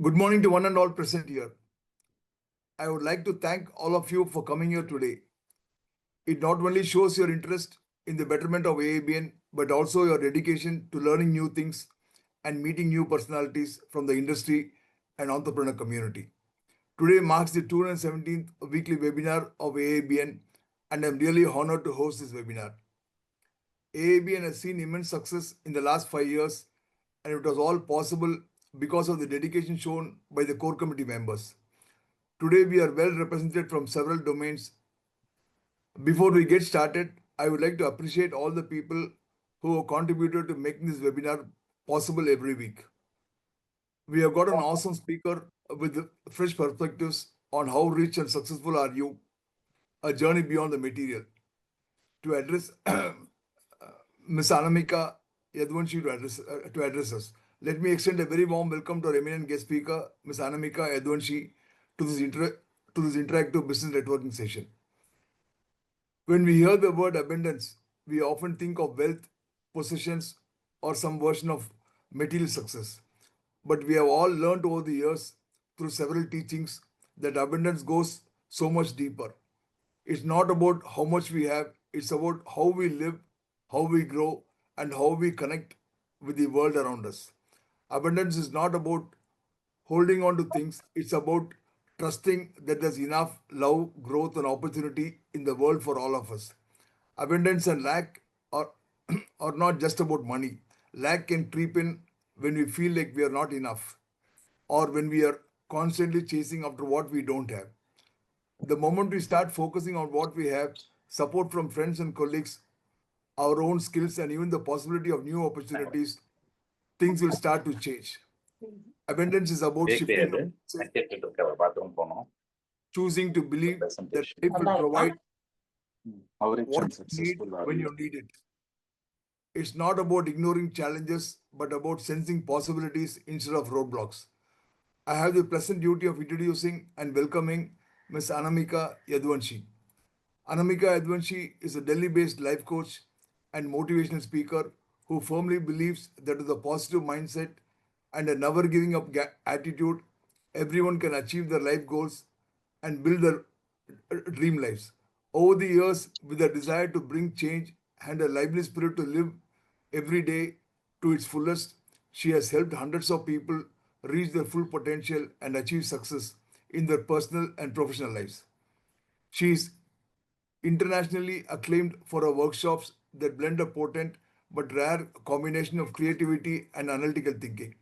Good morning to one and all present here. I would like to thank all of you for coming here today. It not only shows your interest in the betterment of AABN, but also your dedication to learning new things and meeting new personalities from the industry and entrepreneur community. Today marks the 217th weekly webinar of AABN, and I'm really honored to host this webinar. AABN has seen immense success in the last 5 years, and it was all possible because of the dedication shown by the core committee members. Today, we are well represented from several domains. Before we get started, I would like to appreciate all the people who have contributed to making this webinar possible every week. We have got an awesome speaker with fresh perspectives on how rich and successful are you, a journey beyond the material. To address Ms. Anamika Yaduvanshi to address us. Let me extend a very warm welcome to our eminent guest speaker, Ms. Anamika Yaduvanshi, to this interactive business networking session. When we hear the word abundance, we often think of wealth, possessions, or some version of material success. But we have all learned over the years through several teachings that abundance goes so much deeper. It's not about how much we have, it's about how we live, how we grow, and how we connect with the world around us. Abundance is not about holding on to things, it's about trusting that there's enough love, growth, and opportunity in the world for all of us. Abundance and lack are, are not just about money. Lack can creep in when we feel like we are not enough or when we are constantly chasing after what we don't have. The moment we start focusing on what we have, support from friends and colleagues, our own skills, and even the possibility of new opportunities, things will start to change. Abundance is about shifting the mindset, choosing to believe that life will provide what you need when you need it. It's not about ignoring challenges, but about sensing possibilities instead of roadblocks. I have the pleasant duty of introducing and welcoming Ms. Anamika Yaduvanshi. Anamika Yaduvanshi is a Delhi-based life coach and motivational speaker who firmly believes that with a positive mindset and a never giving up attitude, everyone can achieve their life goals and build their dream lives. Over the years, with a desire to bring change and a lively spirit to live every day to its fullest, she has helped hundreds of people reach their full potential and achieve success in their personal and professional lives. She is internationally acclaimed for her workshops that blend a potent but rare combination of creativity and analytical thinking.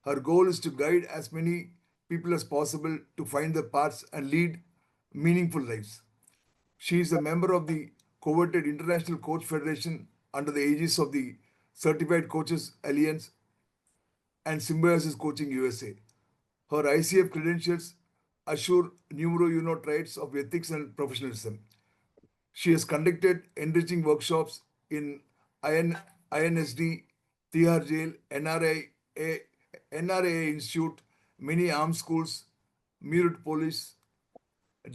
Her goal is to guide as many people as possible to find their paths and lead meaningful lives. She is a member of the coveted International Coach Federation under the aegis of the Certified Coaches Alliance and Symbiosis Coaching USA. Her ICF credentials assure numero uno traits of ethics and professionalism. She has conducted enriching workshops in INSD, Tihar Jail, NRA Institute, many armed schools, Meerut Police,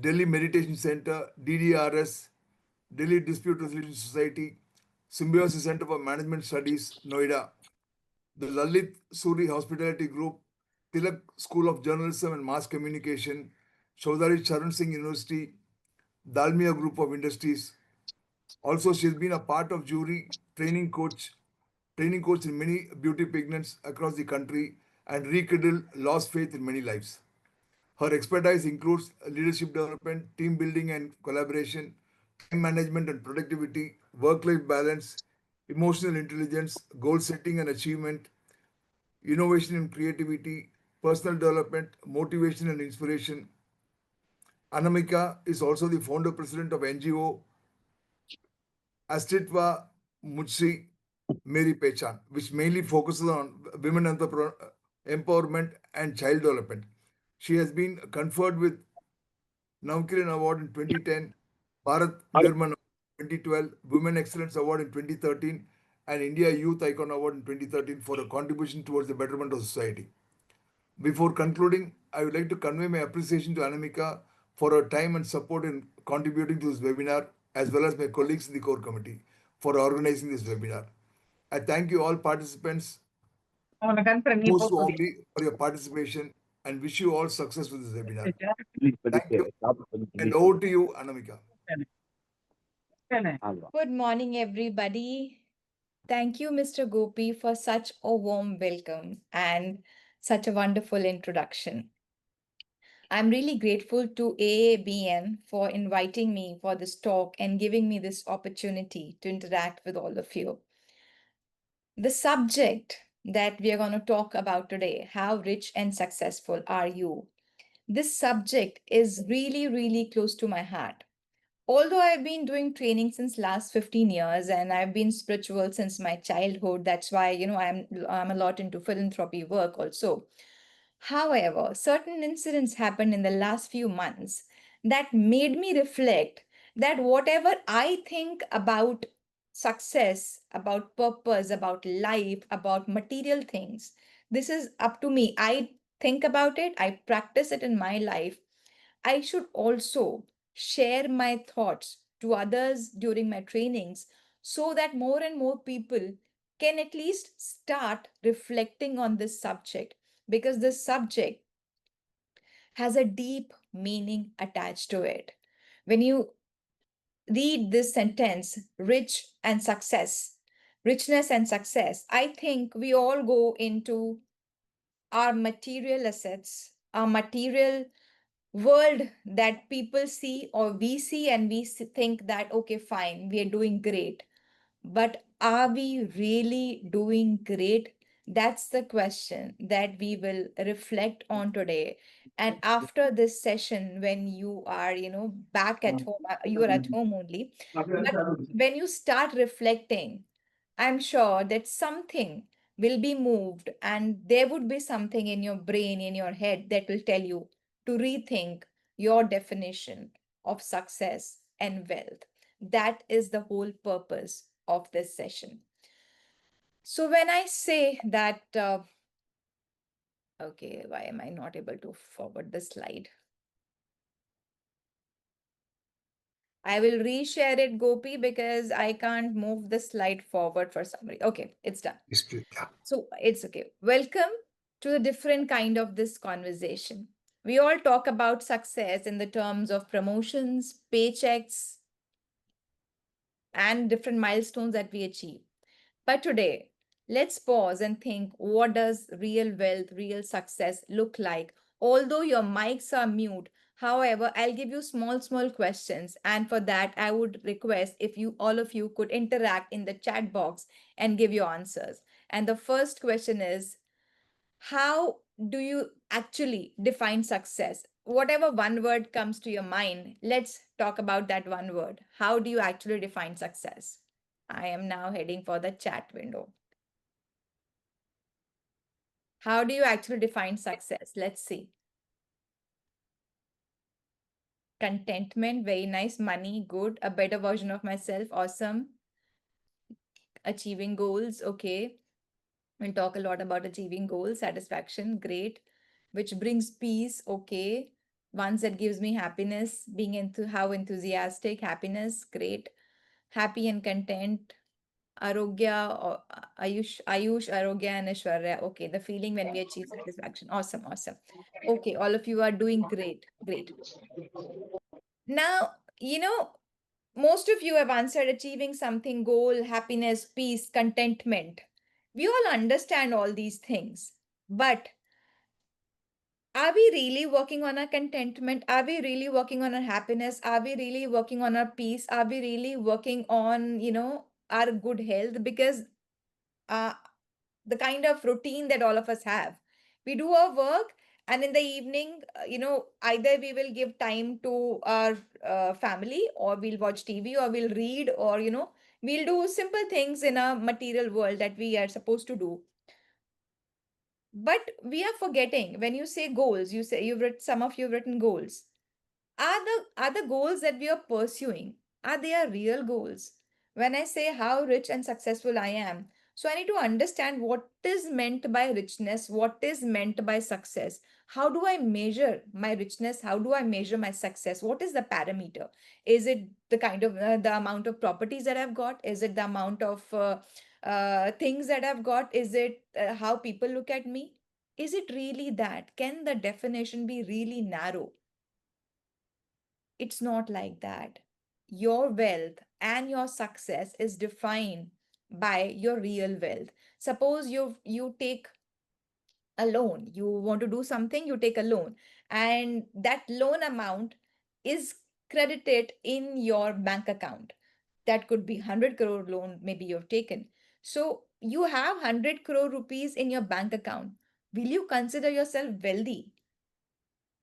Delhi Meditation Center, DDRS, Delhi Dispute Resolution Society, Symbiosis Center for Management Studies, Noida, the Lalit Suri Hospitality Group, Tilak School of Journalism and Mass Communication, Chaudhary Charan Singh University, Dalmia Group of Industries. Also, she's been a part of jury, training coach in many beauty pigments across the country and rekindled lost faith in many lives. Her expertise includes leadership development, team building and collaboration, time management and productivity, work-life balance, emotional intelligence, goal setting and achievement, innovation and creativity, personal development, motivation and inspiration. Anamika is also the founder president of NGO Astitva Mujhse Meri Pehchan, which mainly focuses on women empowerment and child development. She has been conferred with Navkiran Award in 2010, Bharat Nirman Award in 2012, Women Excellence Award in 2013, and India Youth Icon Award in 2013 for a contribution towards the betterment of society. Before concluding, I would like to convey my appreciation to Anamika for her time and support in contributing to this webinar, as well as my colleagues in the core committee for organizing this webinar. I thank you all participants most warmly for your participation and wish you all success with this webinar. Please, Thank you. And please. over to you, Anamika. Good morning, everybody. Thank you, Mr. Gopi, for such a warm welcome and such a wonderful introduction. I'm really grateful to AABN for inviting me for this talk and giving me this opportunity to interact with all of you. The subject that we are going to talk about today, how rich and successful are you? This subject is really, really close to my heart. Although I've been doing training since last 15 years and I've been spiritual since my childhood, that's why, I'm a lot into philanthropy work also. However, certain incidents happened in the last few months that made me reflect that whatever I think about success, about purpose, about life, about material things, this is up to me. I think about it, I practice it in my life. I should also share my thoughts to others during my trainings so that more and more people can at least start reflecting on this subject, because this subject has a deep meaning attached to it. When you read this sentence, richness and success, I think we all go into our material assets, our material world that people see or we see, and we think that, okay, fine, we are doing great. But are we really doing great? That's the question that we will reflect on today. And after this session, when you are, back at home, you are at home only. But when you start reflecting, I'm sure that something will be moved, and there would be something in your brain, in your head, that will tell you to rethink your definition of success and wealth. That is the whole purpose of this session. So when I say that, okay, why am I not able to forward the slide? I will reshare it, Gopi, because I can't move the slide forward for some reason. Okay, it's done. Yeah. So it's okay. Welcome to a different kind of this conversation. We all talk about success in the terms of promotions, paychecks, and different milestones that we achieve. But today, let's pause and think, what does real wealth, real success look like? Although your mics are mute, however, I'll give you small questions. And for that, I would request if you all of you could interact in the chat box and give your answers. And the first question is, how do you actually define success? Whatever one word comes to your mind, let's talk about that one word. How do you actually define success? I am now heading for the chat window. How do you actually define success? Let's see. Contentment, very nice. Money, good. A better version of myself, awesome. Achieving goals, okay. We'll talk a lot about achieving goals. Satisfaction, great. Which brings peace, okay. Ones that gives me happiness, being into how enthusiastic, happiness, great. Happy and content, Arogya, or Ayush, Arogya, and Aishwarya. Okay, the feeling when we achieve satisfaction. Awesome, awesome. Okay, all of you are doing great, great. Now, most of you have answered achieving something, goal, happiness, peace, contentment. We all understand all these things, but are we really working on our contentment? Are we really working on our happiness? Are we really working on our peace? Are we really working on, our good health? Because uh, the kind of routine that all of us have, we do our work, and in the evening, either we will give time to our family, or we'll watch TV, or we'll read, or, we'll do simple things in a material world that we are supposed to do. But we are forgetting, when you say goals, you say you've written, some of you have written goals. Are the goals that we are pursuing, are they our real goals? When I say how rich and successful I am, so I need to understand what is meant by richness, what is meant by success. How do I measure my richness? How do I measure my success? What is the parameter? Is it the kind of the amount of properties that I've got? Is it the amount of things that I've got? Is it how people look at me? Is it really that? Can the definition be really narrow? It's not like that. Your wealth and your success is defined by your real wealth. Suppose you take a loan, you want to do something, you take a loan, and that loan amount is credited in your bank account. That could be 100 crore loan maybe you've taken. So you have 100 crore rupees in your bank account. Will you consider yourself wealthy?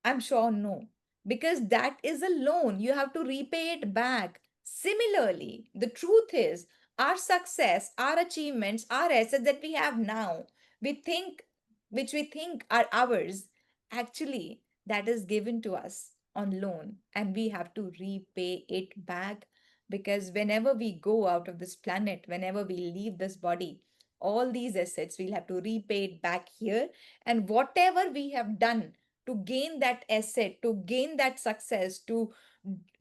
I'm sure no, because that is a loan. You have to repay it back. Similarly, the truth is our success, our achievements, our assets that we have now, we think, which we think are ours, actually, that is given to us on loan, and we have to repay it back, because whenever we go out of this planet, whenever we leave this body, all these assets we'll have to repay it back here. And whatever we have done to gain that asset, to gain that success, to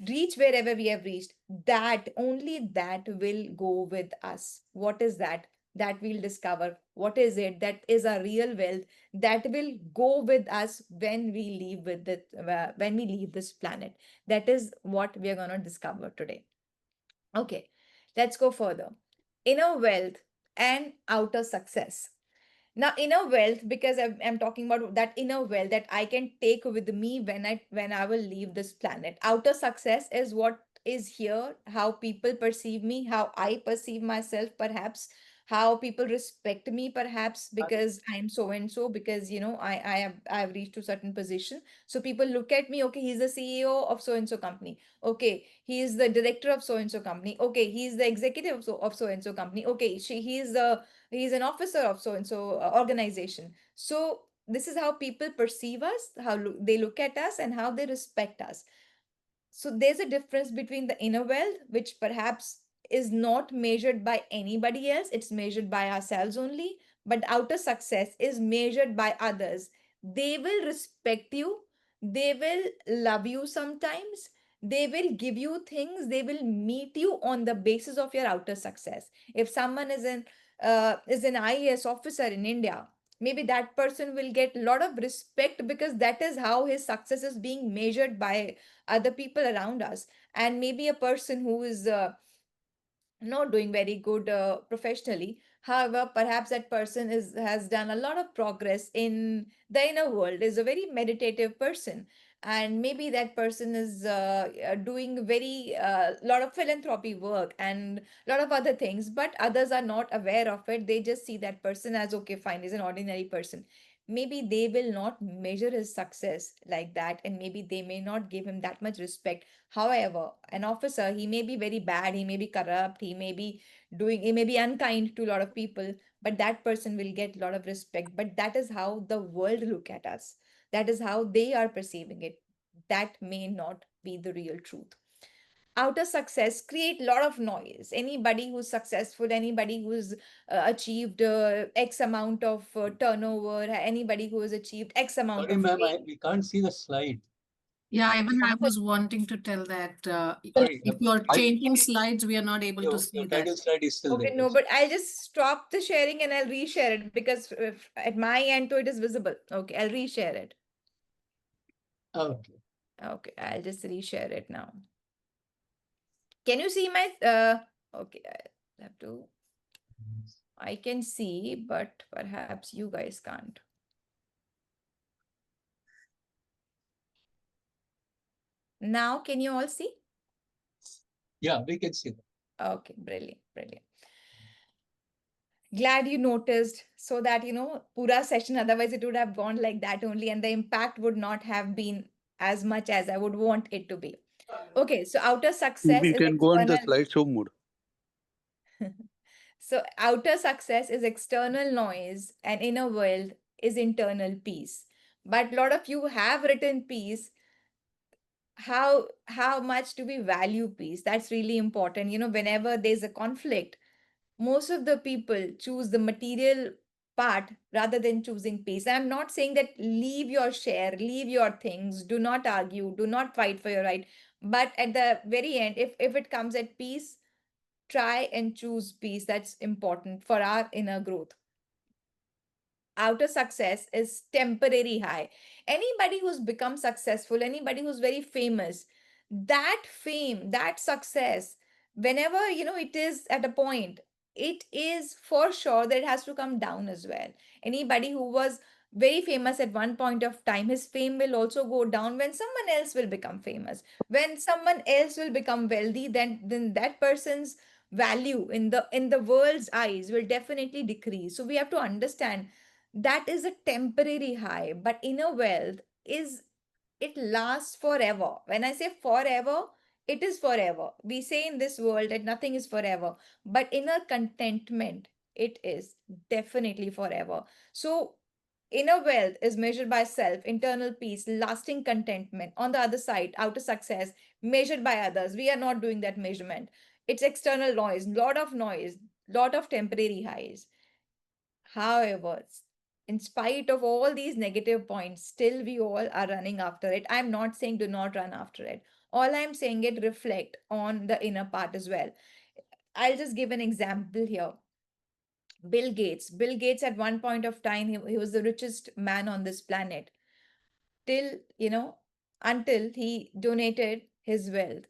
reach wherever we have reached, that only that will go with us. What is that? That we'll discover. What is it? That is our real wealth that will go with us when we leave with it, when we leave this planet. That is what we are going to discover today. Okay, let's go further. Inner wealth and outer success. Now, inner wealth, because I'm talking about that inner wealth that I can take with me when I will leave this planet. Outer success is what is here, how people perceive me, how I perceive myself, perhaps how people respect me, perhaps because I'm so and so, because I have reached to certain position. So people look at me, okay, he's the CEO of so and so company. Okay, he is the director of so and so company. Okay, he's the executive of so and so company. Okay, he's an officer of so and so organization. So this is how people perceive us, how they look at us, and how they respect us. So there's a difference between the inner wealth, which perhaps is not measured by anybody else, it's measured by ourselves only. But outer success is measured by others. They will respect you, they will love you sometimes, they will give you things, they will meet you on the basis of your outer success. If someone is an IAS officer in India, maybe that person will get a lot of respect because that is how his success is being measured by other people around us. And maybe a person who is not doing very good professionally, however, perhaps that person is has done a lot of progress in the inner world, is a very meditative person, and maybe that person is doing very lot of philanthropy work and a lot of other things, but others are not aware of it. They just see that person as, okay, fine, is an ordinary person. Maybe they will not measure his success like that, and maybe they may not give him that much respect. However, an officer, he may be very bad, he may be corrupt, he may be unkind to a lot of people, but that person will get a lot of respect. But that is how the world look at us. That is how they are perceiving it. That may not be the real truth. Outer success create a lot of noise. Anybody who's successful, anybody who's achieved X amount of turnover, anybody who has achieved X amount Sorry, of ma'am, fame. we can't see the slide. Yeah, even I was wanting to tell that Sorry, if you're I changing slides, we are not able to see your that. title slide is still Okay, there. no, but I'll just stop the sharing and I'll reshare it, because if at my end too it is visible. Okay, I'll reshare it. Okay. Okay, I'll just reshare it now. Can you see my okay, I have to I can see, but perhaps you guys can't. Now can you all see? Yeah, we can see that. Okay, brilliant, brilliant. Glad you noticed, so that pura session, otherwise it would have gone like that only, and the impact would not have been as much as I would want it to be. Okay, so outer success We is can go on the external. slideshow mode. So outer success is external noise and inner world is internal peace. But a lot of you have written peace. How much do we value peace? That's really important. Whenever there's a conflict, most of the people choose the material part rather than choosing peace. I'm not saying that leave your share, leave your things, do not argue, do not fight for your right. But at the very end, if it comes at peace, try and choose peace. That's important for our inner growth. outer success is temporary high. Anybody who's become successful, anybody who's very famous, that fame, that success, whenever it is at a point, it is for sure that it has to come down as well. Anybody who was very famous at one point of time, his fame will also go down when someone else will become famous. When someone else will become wealthy, then that person's value in the world's eyes will definitely decrease. So we have to understand that is a temporary high, but inner wealth is, it lasts forever. When I say forever, it is forever. We say in this world that nothing is forever, but inner contentment, it is definitely forever. So inner wealth is measured by self, internal peace, lasting contentment. On the other side, outer success measured by others. We are not doing that measurement. It's external noise, lot of temporary highs. However, in spite of all these negative points, still we all are running after it. I'm not saying do not run after it. All I'm saying it reflect on the inner part as well. I'll just give an example here. Bill Gates. Bill Gates at one point of time, he was the richest man on this planet till, until he donated his wealth.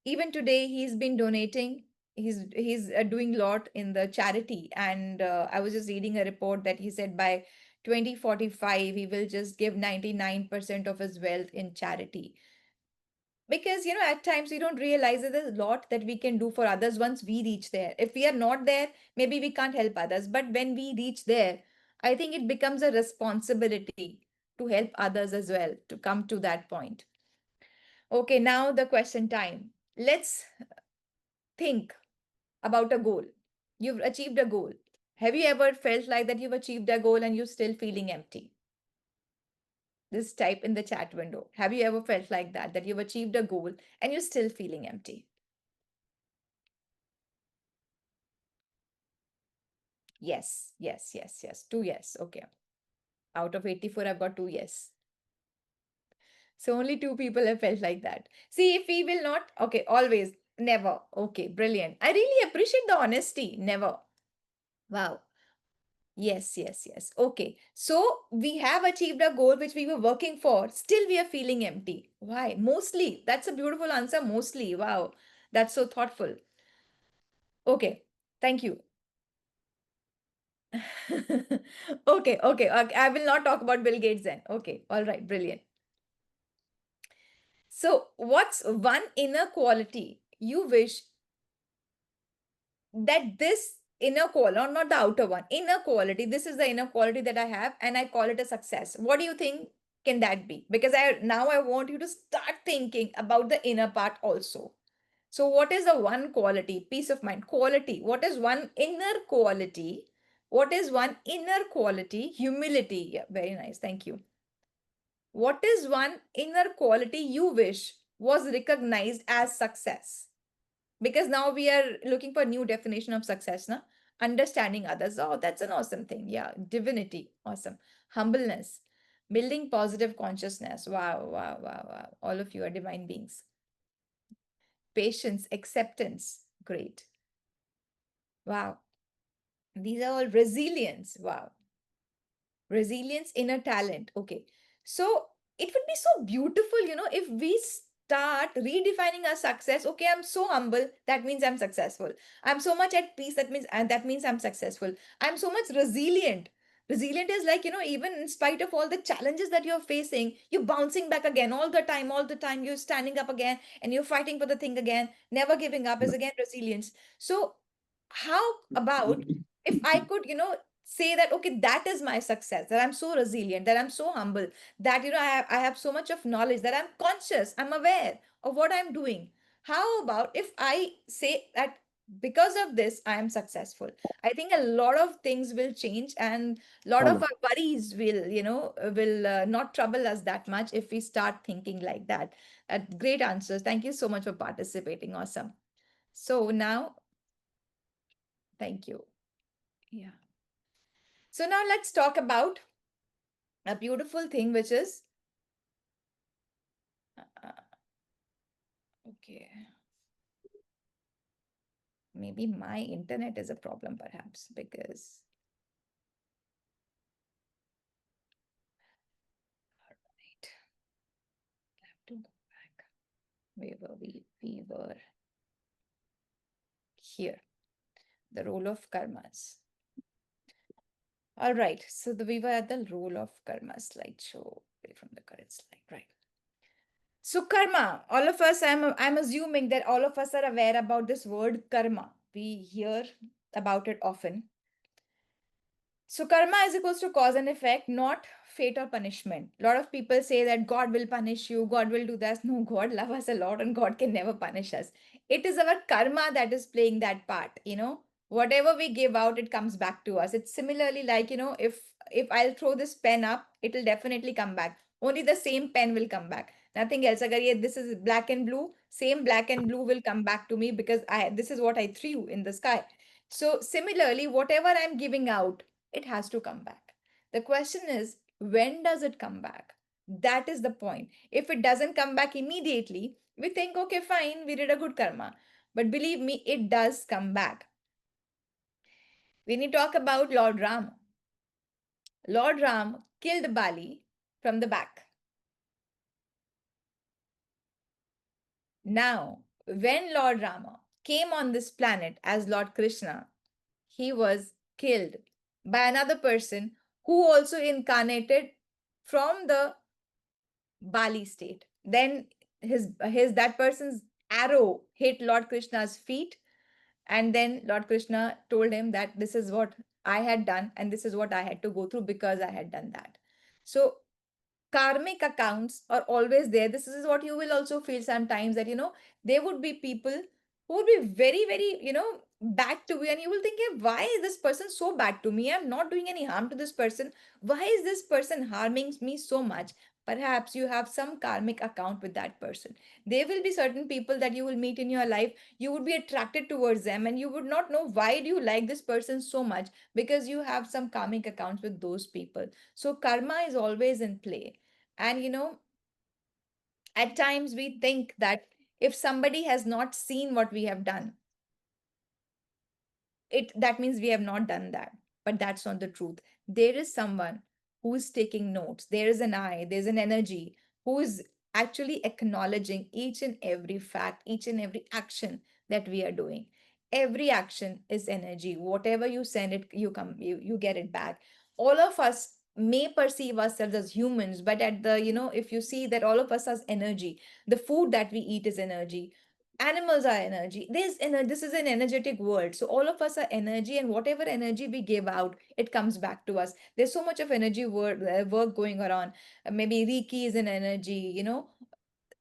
Even today, he's been donating. He's doing a lot in the charity. And I was just reading a report that he said by 2045, he will just give 99% of his wealth in charity. Because at times we don't realize that there's a lot that we can do for others once we reach there. If we are not there, maybe we can't help others, but when we reach there, I think it becomes a responsibility to help others as well to come to that point. Okay, now the question time. Let's think about a goal. You've achieved a goal. Have you ever felt like that you've achieved a goal and you're still feeling empty? This type in the chat window. Have you ever felt like that you've achieved a goal and you're still feeling empty? Yes, yes, yes, yes. Two yes. Okay. Out of 84, I've got two yes. So only two people have felt like that. See, if we will not, okay, always, never. Okay, brilliant. I really appreciate the honesty. Never. Wow. Yes, yes, yes. Okay. So we have achieved a goal which we were working for. Still, we are feeling empty. Why? Mostly. That's a beautiful answer. Mostly. Wow. That's so thoughtful. Okay. Thank you. Okay, okay. I will not talk about Bill Gates then. Okay. All right. Brilliant. So, what's one inner quality you wish that this inner quality, or not the outer one, inner quality, this is the inner quality that I have, and I call it a success. What do you think can that be? Because I want you to start thinking about the inner part also. So, what is the one quality? Peace of mind, quality. What is one inner quality? What is one inner quality? Humility. Yeah, very nice. Thank you. What is one inner quality you wish was recognized as success? Because now we are looking for a new definition of success, na? Understanding others. Oh, that's an awesome thing. Yeah. Divinity. Awesome. Humbleness. Building positive consciousness. Wow, wow, wow, wow. All of you are divine beings. Patience, acceptance. Great. Wow. These are all resilience. Wow. Resilience, inner talent. Okay. So it would be so beautiful, if we start redefining our success. Okay, I'm so humble. That means I'm successful. I'm so much at peace. That means I'm successful. I'm so much resilient. Resilient is like, even in spite of all the challenges that you're facing, you're bouncing back again all the time, all the time. You're standing up again and you're fighting for the thing again. Never giving up is again resilience. So, how about if I could, say that, okay, that is my success, that I'm so resilient, that I'm so humble, that I have so much of knowledge, that I'm conscious, I'm aware of what I'm doing. How about if I say that because of this I am successful? I think a lot of things will change, and a lot of our worries will not trouble us that much if we start thinking like that. Great answers. Thank you so much for participating. Awesome. So now, thank you. Yeah. So now let's talk about a beautiful thing, which is, uh, okay, maybe my internet is a problem perhaps, because Where were we? We were here. The role of karmas. All right. So we were at the role of karma slideshow. From the current slide, right? So karma, all of us, I'm assuming that all of us are aware about this word karma. We hear about it often. So karma is equals to cause and effect, not fate or punishment. A lot of people say that God will punish you, God will do this. No, God love us a lot and God can never punish us. It is our karma that is playing that part, Whatever we give out, it comes back to us. It's similarly like, if I'll throw this pen up, it'll definitely come back. Only the same pen will come back. Nothing else. Agar this is black and blue, same black and blue will come back to me because this is what I threw in the sky. So similarly, whatever I'm giving out, it has to come back. The question is, when does it come back? That is the point. If it doesn't come back immediately, we think, okay, fine, we did a good karma. But believe me, it does come back. When you talk about Lord Ram, Lord Ram killed Bali from the back. Now, when Lord Rama came on this planet as Lord Krishna, he was killed by another person who also incarnated from the Bali state. Then his that person's arrow hit Lord Krishna's feet, and then Lord Krishna told him that this is what I had done and this is what I had to go through because I had done that. So karmic accounts are always there. This is what you will also feel sometimes, that there would be people who would be very, very, bad to you, and you will think, "Hey, why is this person so bad to me? I'm not doing any harm to this person. Why is this person harming me so much?" Perhaps you have some karmic account with that person. There will be certain people that you will meet in your life. You would be attracted towards them and you would not know why do you like this person so much, because you have some karmic accounts with those people. So karma is always in play. And at times we think that if somebody has not seen what we have done, it that means we have not done that. But that's not the truth. There is someone who is taking notes. There is an eye, there's an energy who is actually acknowledging each and every fact, each and every action that we are doing. Every action is energy. Whatever you send it, you get it back. All of us may perceive ourselves as humans, but at the if you see that all of us has energy, the food that we eat is energy, animals are energy. This is an energetic world, so all of us are energy, and whatever energy we give out, it comes back to us. There's so much of energy work going around. Maybe reiki is an energy,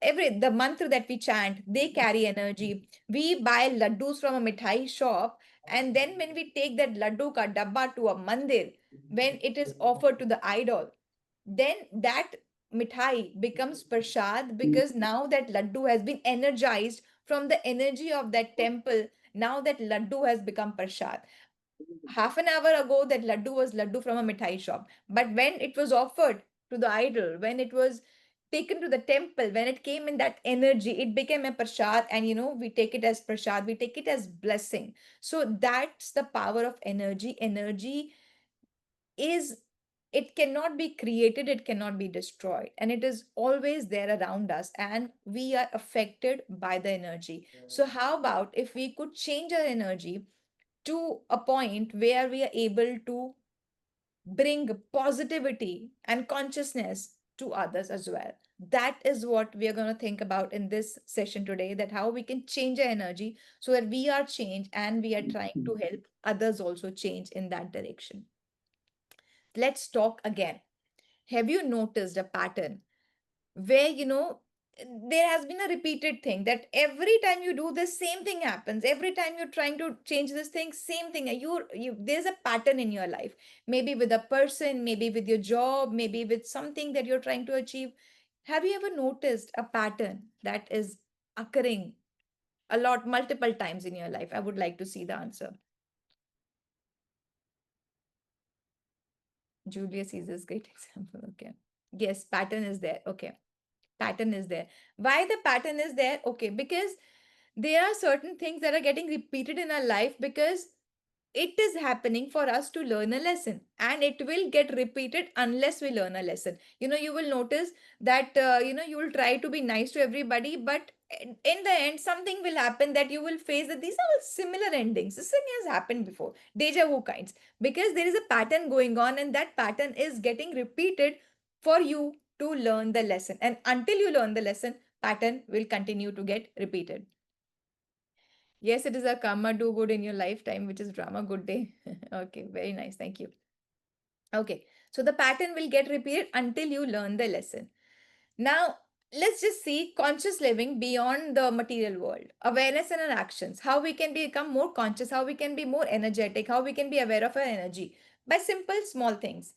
every the mantra that we chant, they carry energy. We buy laddus from a mithai shop, and then when we take that laddu ka dabba to a mandir, when it is offered to the idol, then that mithai becomes prasad, because now that laddu has been energized from the energy of that temple. Now that laddu has become prasad. Half an hour ago, that laddu was laddu from a mithai shop. But when it was offered to the idol, when it was taken to the temple, when it came in that energy, it became a prasad. And we take it as prasad, we take it as blessing. So that's the power of energy. Energy is, it cannot be created, it cannot be destroyed, and it is always there around us, and we are affected by the energy. So how about if we could change our energy to a point where we are able to bring positivity and consciousness to others as well? That is what we are going to think about in this session today, that how we can change our energy so that we are changed and we are trying to help others also change in that direction. Let's talk again. Have you noticed a pattern where, there has been a repeated thing that every time you do this, same thing happens. Every time you're trying to change this thing, same thing. There's a pattern in your life, maybe with a person, maybe with your job, maybe with something that you're trying to achieve. Have you ever noticed a pattern that is occurring a lot, multiple times in your life? I would like to see the answer. Julius Caesar is great example. Okay. Yes, pattern is there. Okay. Pattern is there. Why the pattern is there? Okay, because there are certain things that are getting repeated in our life, because it is happening for us to learn a lesson, and it will get repeated unless we learn a lesson. You will notice that you will try to be nice to everybody, but in the end something will happen that you will face that these are all similar endings. This thing has happened before, deja vu kinds, because there is a pattern going on, and that pattern is getting repeated for you to learn the lesson. And until you learn the lesson, pattern will continue to get repeated. Yes, it is a karma do good in your lifetime, which is drama good day. Okay, very nice. Thank you. Okay, so the pattern will get repeated until you learn the lesson. Now, let's just see conscious living beyond the material world, awareness and our actions, how we can become more conscious, how we can be more energetic, how we can be aware of our energy by simple small things.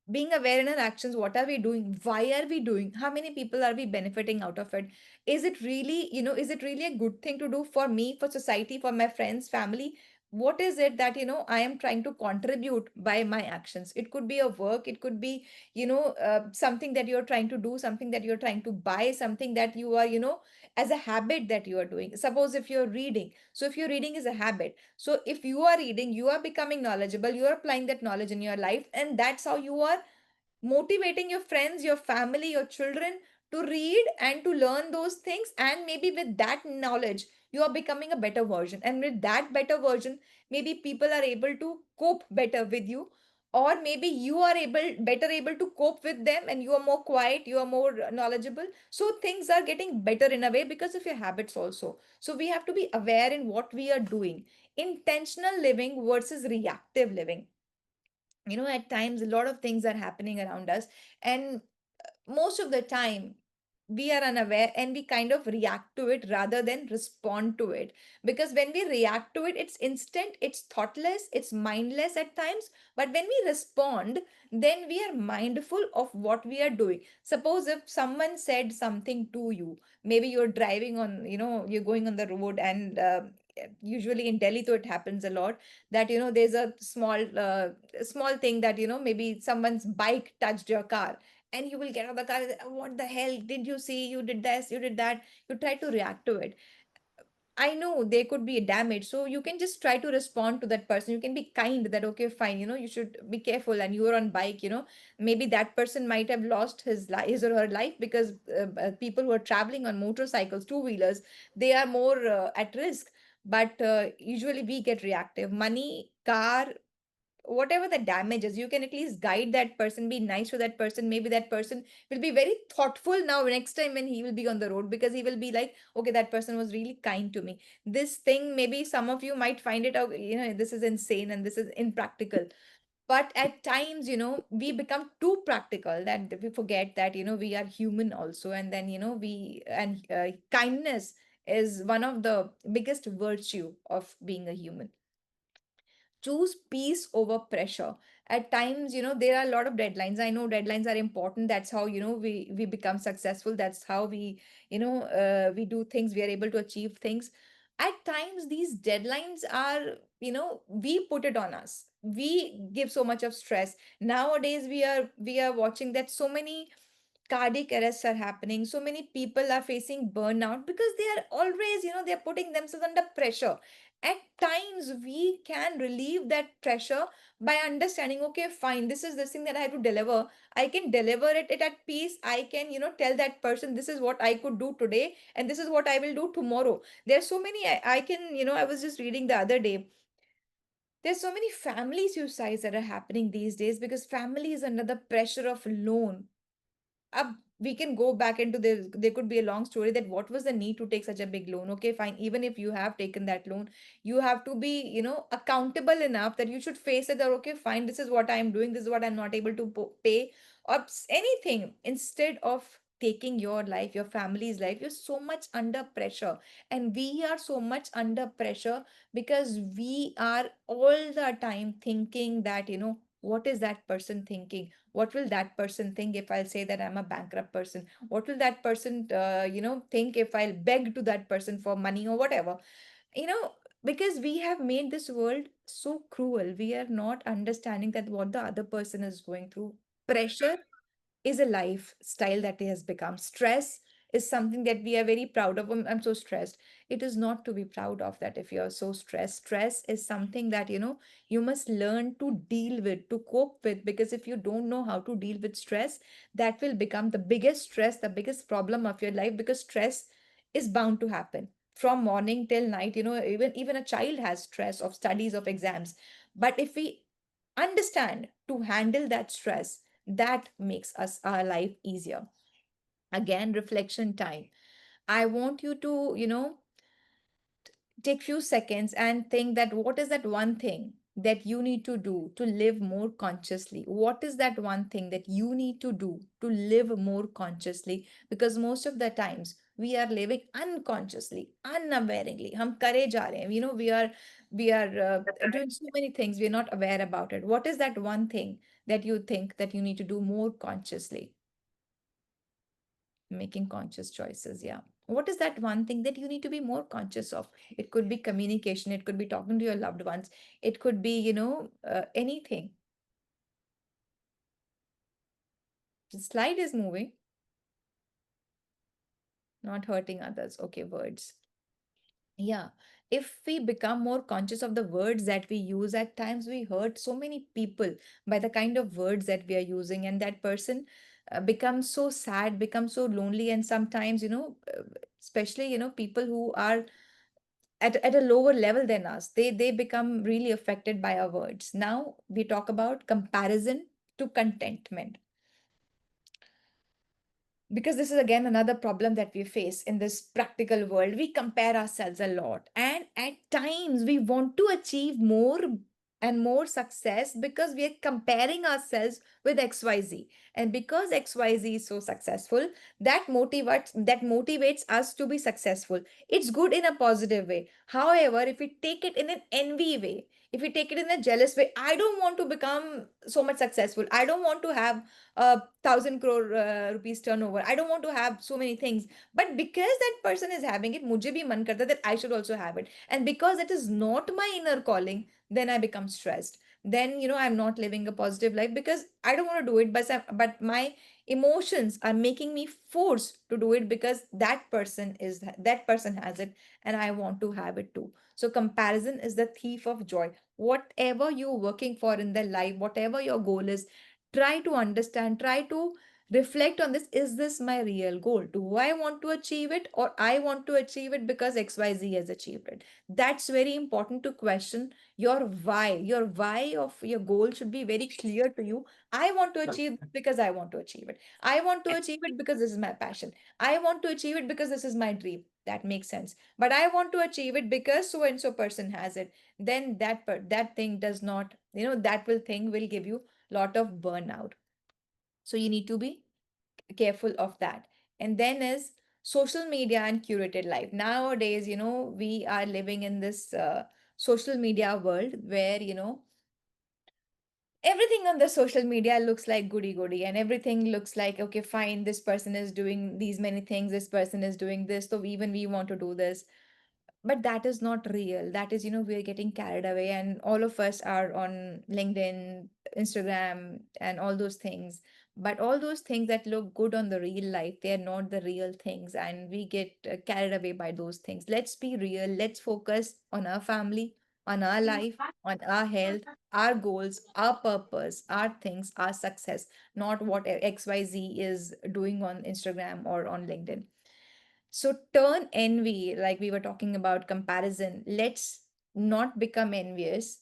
Being aware in our actions, what are we doing, why are we doing, how many people are we benefiting out of it, is it really, is it really a good thing to do for me, for society, for my friends, family? What is it that I am trying to contribute by my actions? It could be a work, it could be something that you're trying to do, something that you're trying to buy, something that you are as a habit that you are doing. Suppose if you're reading, so if you're reading is a habit, so if you are reading, you are becoming knowledgeable, you are applying that knowledge in your life, and that's how you are motivating your friends, your family, your children to read and to learn those things. And maybe with that knowledge, you are becoming a better version. And with that better version, maybe people are able to cope better with you. Or maybe you are better able to cope with them, and you are more quiet, you are more knowledgeable. So things are getting better in a way because of your habits also. So we have to be aware in what we are doing. Intentional living versus reactive living. At times a lot of things are happening around us, and most of the time we are unaware and we kind of react to it rather than respond to it. Because when we react to it, it's instant, it's thoughtless, it's mindless at times. But when we respond, then we are mindful of what we are doing. Suppose if someone said something to you, maybe you're driving on, you're going on the road, and usually in Delhi, though it happens a lot, that there's a small thing that maybe someone's bike touched your car, and you will get out of the car. What the hell did you see? You did this, you did that. You try to react to it. I know there could be a damage, so you can just try to respond to that person. You can be kind that, okay, fine, you should be careful, and you are on bike, maybe that person might have lost his or her life, because people who are traveling on motorcycles, two-wheelers, they are more at risk. But usually we get reactive. Money, car, whatever the damage is, you can at least guide that person, be nice to that person. Maybe that person will be very thoughtful now next time when he will be on the road, because he will be like, okay, that person was really kind to me. This thing, maybe some of you might find it out, this is insane and this is impractical. But at times, we become too practical that we forget that, we are human also. And then, kindness is one of the biggest virtue of being a human. Choose peace over pressure. At times, there are a lot of deadlines. I know deadlines are important. That's how we become successful. That's how we do things, we are able to achieve things. At times these deadlines are, we put it on us, we give so much of stress. Nowadays we are watching that so many cardiac arrests are happening, so many people are facing burnout, because they are always, they're putting themselves under pressure. At times we can relieve that pressure by understanding, okay, fine, this is this thing that I have to deliver. I can deliver it at peace. I can, tell that person, this is what I could do today, and this is what I will do tomorrow. There's so many, I can, I was just reading the other day, there's so many family suicides that are happening these days, because family is under the pressure of loan. We can go back into this. There could be a long story that what was the need to take such a big loan. Okay, fine. Even if you have taken that loan, you have to be, accountable enough that you should face it that, okay, fine, this is what I am doing, this is what I'm not able to pay, or anything. Instead of taking your life, your family's life, you're so much under pressure. And we are so much under pressure because we are all the time thinking that, what is that person thinking? What will that person think if I'll say that I'm a bankrupt person? What will that person think if I'll beg to that person for money or whatever? you know because we have made this world so cruel. We are not understanding that what the other person is going through. Pressure is a lifestyle that has become. Stress is something that we are very proud of. I'm so stressed. It is not to be proud of that if you're so stressed. Stress is something that, you must learn to deal with, to cope with, because if you don't know how to deal with stress, that will become the biggest stress, the biggest problem of your life, because stress is bound to happen from morning till night. Even a child has stress of studies, of exams. But if we understand to handle that stress, that makes us our life easier. Again, reflection time. I want you to, take few seconds and think that what is that one thing that you need to do to live more consciously. What is that one thing that you need to do to live more consciously? Because most of the times we are living unconsciously, unawareingly. Hum kare ja rahe hain. We are doing so many things, we are not aware about it. What is that one thing that you think that you need to do more consciously? Making conscious choices, yeah. What is that one thing that you need to be more conscious of? It could be communication, it could be talking to your loved ones, it could be, anything. The slide is moving. Not hurting others. Okay, words. Yeah, if we become more conscious of the words that we use, at times we hurt so many people by the kind of words that we are using, and that person becomes so sad, becomes so lonely, and sometimes, especially, people who are at a lower level than us, they become really affected by our words. Now we talk about comparison to contentment, because this is again another problem that we face in this practical world. We compare ourselves a lot, and at times we want to achieve more and more success because we are comparing ourselves with XYZ. And because XYZ is so successful, that motivates us to be successful. It's good in a positive way. However, if we take it in an envy way, if we take it in a jealous way, I don't want to become so much successful, I don't want to have 1,000 crore rupees turnover, I don't want to have so many things, but because that person is having it, mujhe bhi man karta that I should also have it. And because it is not my inner calling, then I become stressed. Then, I'm not living a positive life because I don't want to do it, but my emotions are making me forced to do it because that person has it, and I want to have it too. So comparison is the thief of joy. Whatever you're working for in the life, whatever your goal is, try to understand, try to reflect on this. Is this my real goal? Do I want to achieve it, or I want to achieve it because XYZ has achieved it? That's very important to question your why. Your why of your goal should be very clear to you. I want to achieve this because I want to achieve it. I want to achieve it because this is my passion. I want to achieve it because this is my dream. That makes sense. But I want to achieve it because so and so person has it. Then that thing does not, that will give you lot of burnout. So you need to be careful of that. And then is social media and curated life. Nowadays, we are living in this social media world where, everything on the social media looks like goody goody, and everything looks like, okay, fine, this person is doing these many things, this person is doing this, so even we want to do this. But that is not real. That is, we're getting carried away, and all of us are on LinkedIn, Instagram, and all those things. But all those things that look good on the real life, they are not the real things, and we get carried away by those things. Let's be real. Let's focus on our family, on our life, on our health, our goals, our purpose, our things, our success, not what XYZ is doing on Instagram or on LinkedIn. So turn envy, like we were talking about comparison. Let's not become envious.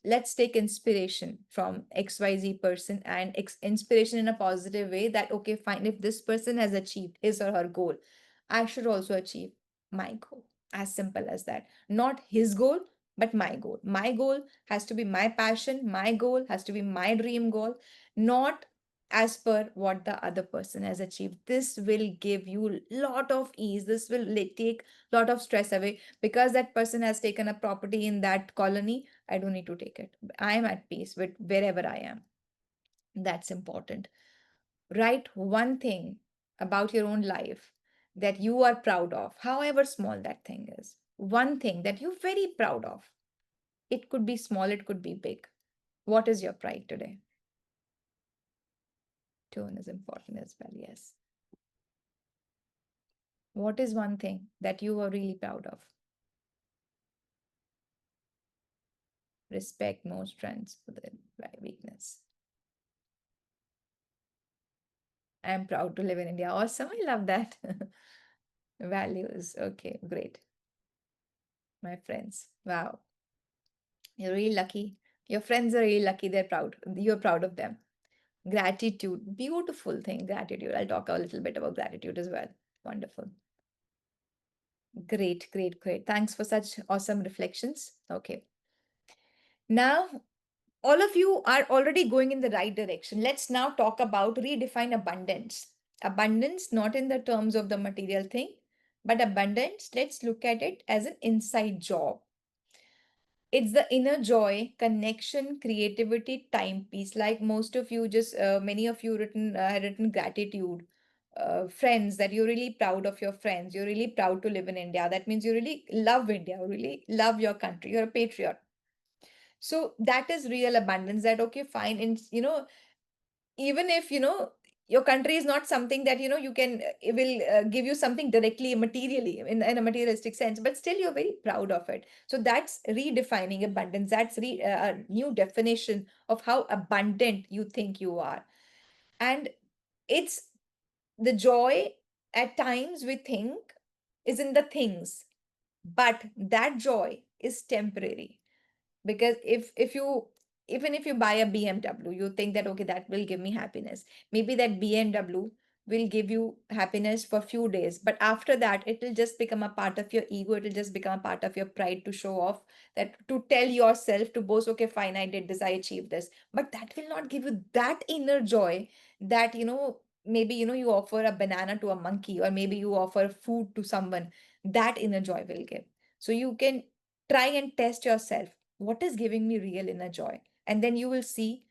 Let's take inspiration from XYZ person, and inspiration in a positive way that, okay, fine, if this person has achieved his or her goal, I should also achieve my goal. As simple as that. Not his goal, but my goal. My goal has to be my passion. My goal has to be my dream goal, not as per what the other person has achieved. This will give you lot of ease. This will take lot of stress away, because that person has taken a property in that colony. I don't need to take it. I am at peace with wherever I am. That's important. Write one thing about your own life that you are proud of, however small that thing is. One thing that you're very proud of. It could be small, it could be big. What is your pride today? Tone is important as well, yes. What is one thing that you are really proud of? Respect no strengths for their weakness. I am proud to live in India. Awesome. I love that. Values. Okay, great. My friends. Wow. You're really lucky. Your friends are really lucky. They're proud. You're proud of them. Gratitude. Beautiful thing. Gratitude. I'll talk a little bit about gratitude as well. Wonderful. Great, great, great. Thanks for such awesome reflections. Okay. Now, all of you are already going in the right direction. Let's now talk about redefine abundance. Abundance, not in the terms of the material thing, but abundance, let's look at it as an inside job. It's the inner joy, connection, creativity, time piece. Like most of you, just many of you had written gratitude. Friends, that you're really proud of your friends. You're really proud to live in India. That means you really love India, you really love your country. You're a patriot. So that is real abundance. That okay, fine. And even if your country is not something that you can it will give you something directly materially in a materialistic sense, but still you're very proud of it. So that's redefining abundance. That's a new definition of how abundant you think you are. And it's the joy at times we think is in the things, but that joy is temporary. Because if you even if you buy a BMW, you think that okay, that will give me happiness. Maybe that BMW will give you happiness for a few days, but after that it will just become a part of your ego. It will just become a part of your pride, to show off, that to tell yourself, to boast, okay, fine, I did this, I achieved this. But that will not give you that inner joy that maybe you offer a banana to a monkey, or maybe you offer food to someone. That inner joy will give. So you can try and test yourself, what is giving me real inner joy? And then you will see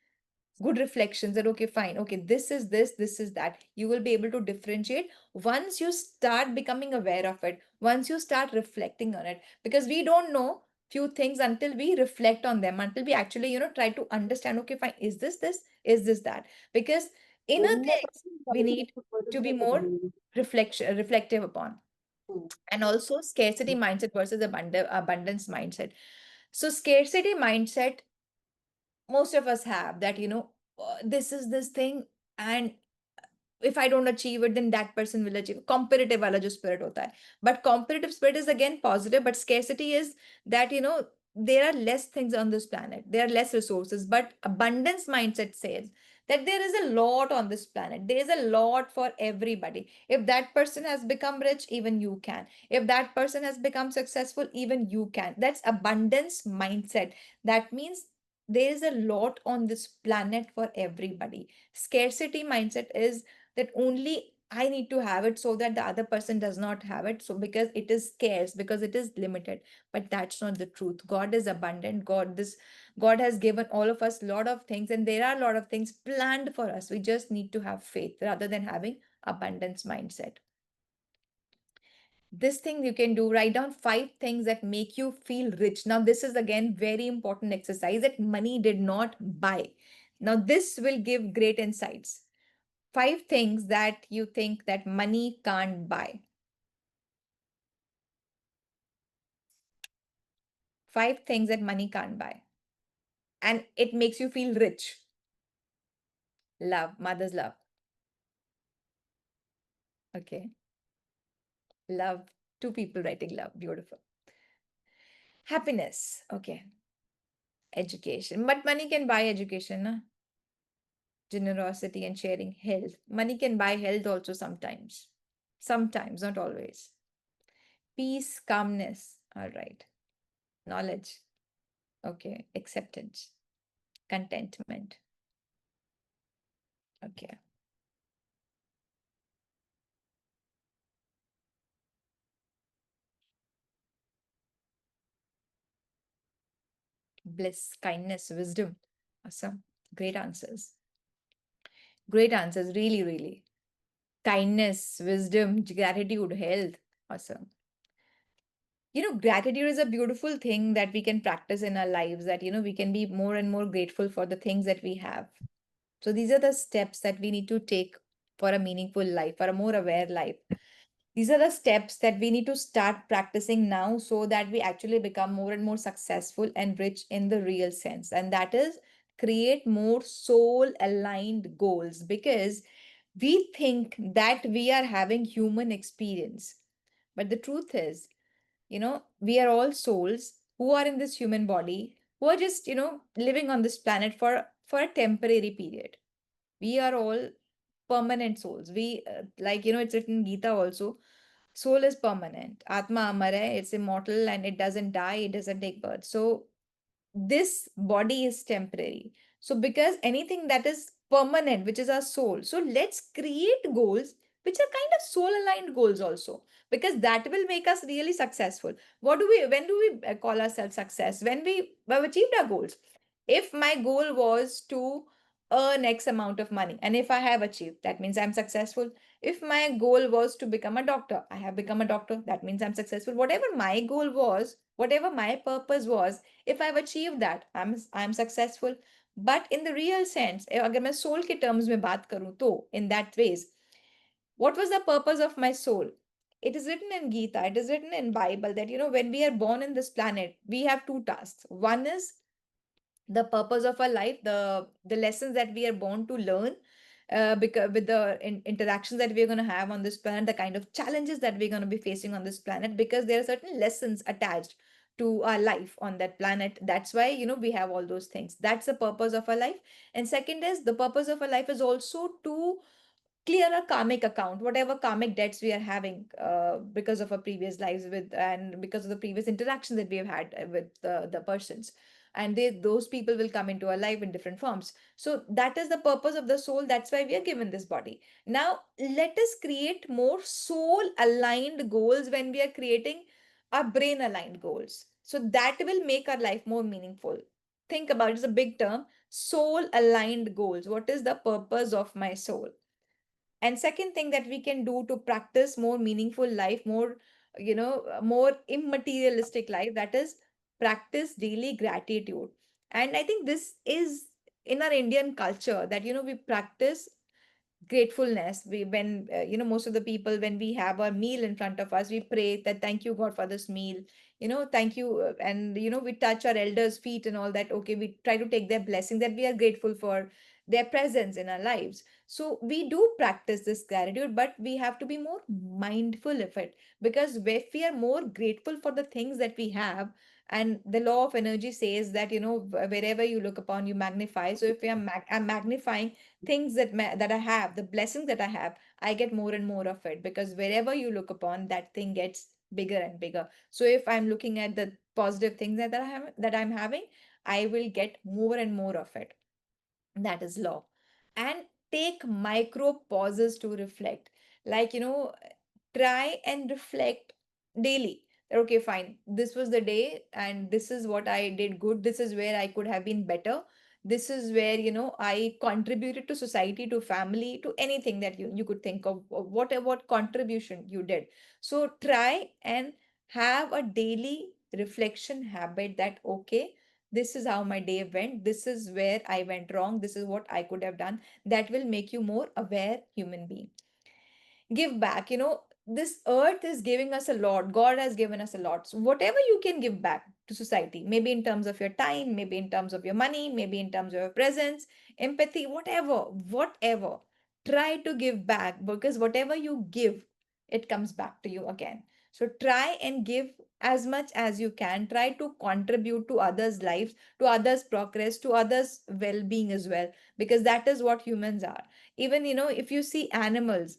good reflections that okay, fine, okay, this is that. You will be able to differentiate once you start becoming aware of it, once you start reflecting on it. Because we don't know few things until we reflect on them, until we actually try to understand, okay, fine, is this, is this that? Because inner things we need to be more reflective upon. And also scarcity mindset versus abundance mindset. So scarcity mindset, most of us have that, this is this thing, and if I don't achieve it, then that person will achieve. Competitive wala jo spirit hota hai. But competitive spirit is again positive, but scarcity is that, there are less things on this planet. There are less resources. But abundance mindset says that there is a lot on this planet. There is a lot for everybody. If that person has become rich, even you can. If that person has become successful, even you can. That's abundance mindset. That means there is a lot on this planet for everybody. Scarcity mindset is that only I need to have it so that the other person does not have it. So because it is scarce, because it is limited. But that's not the truth. God is abundant. God has given all of us a lot of things, and there are a lot of things planned for us. We just need to have faith rather than having abundance mindset. This thing you can do, write down 5 things that make you feel rich. Now this is again very important exercise that money did not buy. Now this will give great insights. 5 things that you think that money can't buy. 5 things that money can't buy. And it makes you feel rich. Love, mother's love. Okay. Love, 2 people writing love. Beautiful. Happiness. Okay. Education. But money can buy education. Na? Generosity and sharing. Health. Money can buy health also sometimes. Sometimes, not always. Peace, calmness. All right. Knowledge. Okay. Acceptance. Contentment. Okay. Bliss, kindness, wisdom. Awesome. Great answers. Great answers. Really, really. Kindness, wisdom, gratitude, health. Awesome. Gratitude is a beautiful thing that we can practice in our lives, that, we can be more and more grateful for the things that we have. So these are the steps that we need to take for a meaningful life, for a more aware life. These are the steps that we need to start practicing now so that we actually become more and more successful and rich in the real sense. And that is create more soul aligned goals, because we think that we are having human experience. But the truth is, we are all souls who are in this human body, who are just, living on this planet for a temporary period. We are all permanent souls. We like, it's written in Gita also. Soul is permanent. Atma amar hai, it's immortal and it doesn't die, it doesn't take birth. So this body is temporary. So because anything that is permanent, which is our soul, so let's create goals which are kind of soul aligned goals also, because that will make us really successful. When do we call ourselves success? When we have achieved our goals. If my goal was to earn X amount of money, and if I have achieved, that means I'm successful. If my goal was to become a doctor, I have become a doctor, that means I'm successful. Whatever my goal was, whatever my purpose was, if I've achieved that, I'm successful. But in the real sense, अगर मैं soul के terms में बात करूं तो in that ways, what was the purpose of my soul? It is written in Gita, it is written in Bible that when we are born in this planet, we have two tasks. One is the purpose of our life, the lessons that we are born to learn, because with the interactions that we're going to have on this planet, the kind of challenges that we're going to be facing on this planet, because there are certain lessons attached to our life on that planet. That's why we have all those things. That's the purpose of our life. And second is, the purpose of our life is also to clear a karmic account, whatever karmic debts we are having, because of our previous lives with, and because of the previous interactions that we have had with the persons. And those people will come into our life in different forms. So that is the purpose of the soul. That's why we are given this body. Now, let us create more soul aligned goals when we are creating our brain aligned goals. So that will make our life more meaningful. Think about it, it's a big term. Soul aligned goals. What is the purpose of my soul? And second thing that we can do to practice more meaningful life, more immaterialistic life, that is practice daily gratitude. And I think this is in our Indian culture that we practice gratefulness. We when most of the people, when we have our meal in front of us, we pray that thank you God for this meal, thank you, and we touch our elders feet and all that. Okay, we try to take their blessing, that we are grateful for their presence in our lives. So we do practice this gratitude, but we have to be more mindful of it, because if we are more grateful for the things that we have, and the law of energy says that wherever you look upon, you magnify. So if I'm magnifying things that I have, the blessings that I have, I get more and more of it, because wherever you look upon, that thing gets bigger and bigger. So if I'm looking at the positive things that I'm having, I will get more and more of it. That is law. And take micro pauses to reflect. Like, try and reflect daily. Okay, fine. This was the day, and this is what I did good. This is where I could have been better. This is where, I contributed to society, to family, to anything that you could think of whatever what contribution you did. So try and have a daily reflection habit that, okay, this is how my day went, this is where I went wrong, this is what I could have done. That will make you more aware human being. Give back. This earth is giving us a lot, God has given us a lot. So whatever you can give back to society, maybe in terms of your time, maybe in terms of your money, maybe in terms of your presence, empathy, whatever, try to give back, because whatever you give, it comes back to you again. So try and give as much as you can. Try to contribute to others lives, to others progress, to others well-being as well, because that is what humans are. Even if you see animals,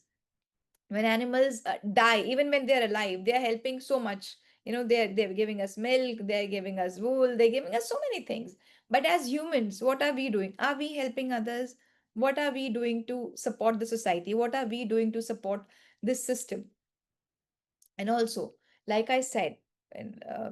when animals die, even when they're alive, they're helping so much. They're giving us milk, they're giving us wool, they're giving us so many things. But as humans, what are we doing? Are we helping others? What are we doing to support the society? What are we doing to support this system? And also, like I said a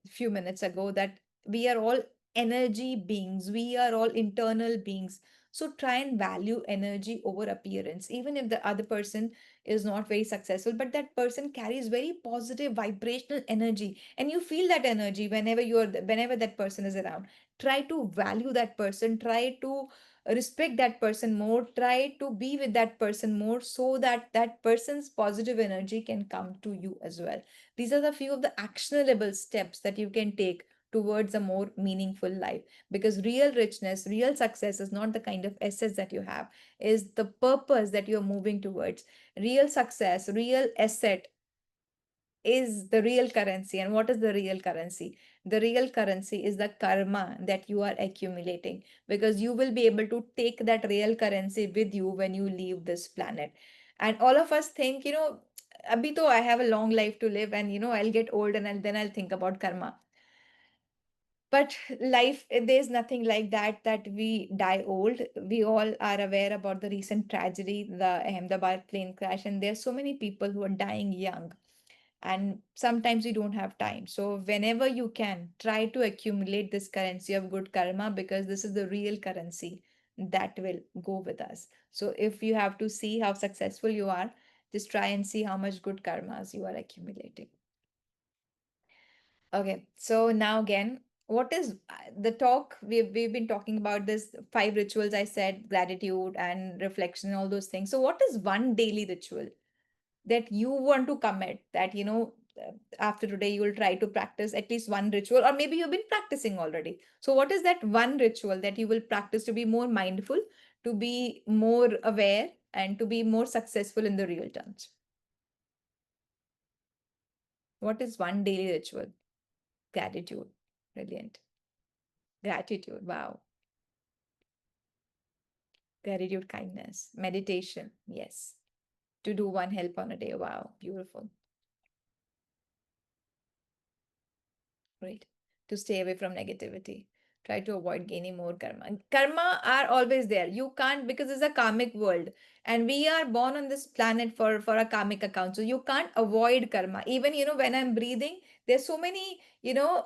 few minutes ago, that we are all energy beings, we are all internal beings. So try and value energy over appearance, even if the other person is not very successful, but that person carries very positive vibrational energy, and you feel that energy whenever that person is around. try to value that person, try to respect that person more, try to be with that person more, so that that person's positive energy can come to you as well. These are the few of the actionable steps that you can take towards a more meaningful life, because real richness, real success is not the kind of assets that you have, is the purpose that you're moving towards. Real success, real asset is the real currency. And what is the real currency? The real currency is the karma that you are accumulating, because you will be able to take that real currency with you when you leave this planet. And all of us think, abhi to I have a long life to live, and I'll get old, and then I'll think about karma. But life, there's nothing like that, that we die old. We all are aware about the recent tragedy, the Ahmedabad plane crash, and there's so many people who are dying young, and sometimes you don't have time. So whenever you can, try to accumulate this currency of good karma, because this is the real currency that will go with us. So if you have to see how successful you are, just try and see how much good karmas you are accumulating. Okay, so now again, what is the talk? We've been talking about this 5 rituals. I said gratitude and reflection, all those things. So what is one daily ritual that you want to commit, that after today you will try to practice at least one ritual, or maybe you've been practicing already? So what is that one ritual that you will practice to be more mindful, to be more aware, and to be more successful in the real terms? What is one daily ritual? Gratitude. Brilliant. Gratitude. Wow. Gratitude, kindness, meditation. Yes. To do one help on a day. Wow. Beautiful. Great. To stay away from negativity. Try to avoid gaining more karma. Karma are always there. You can't, because it's a karmic world. And we are born on this planet for a karmic account. So you can't avoid karma. Even, when I'm breathing, there's so many,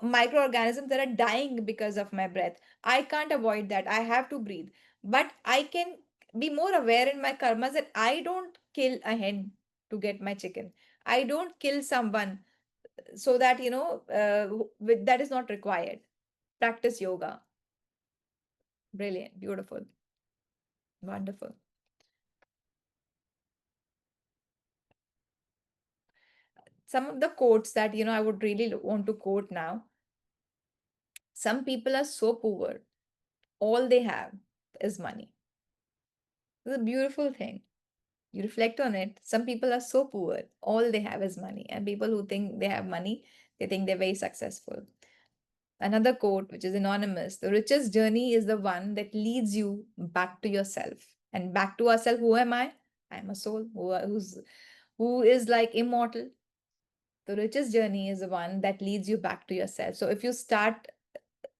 microorganisms that are dying because of my breath. I can't avoid that. I have to breathe. But I can be more aware in my karmas that I don't kill a hen to get my chicken. I don't kill someone so that that is not required. Practice yoga. Brilliant. Beautiful. Wonderful. Some of the quotes that I would really want to quote now. Some people are so poor, all they have is money. It's a beautiful thing. You reflect on it. Some people are so poor, all they have is money. And people who think they have money, they think they're very successful. Another quote, which is anonymous: the richest journey is the one that leads you back to yourself. And back to ourselves, who am I? I'm a soul who is like immortal. The richest journey is the one that leads you back to yourself. So if you start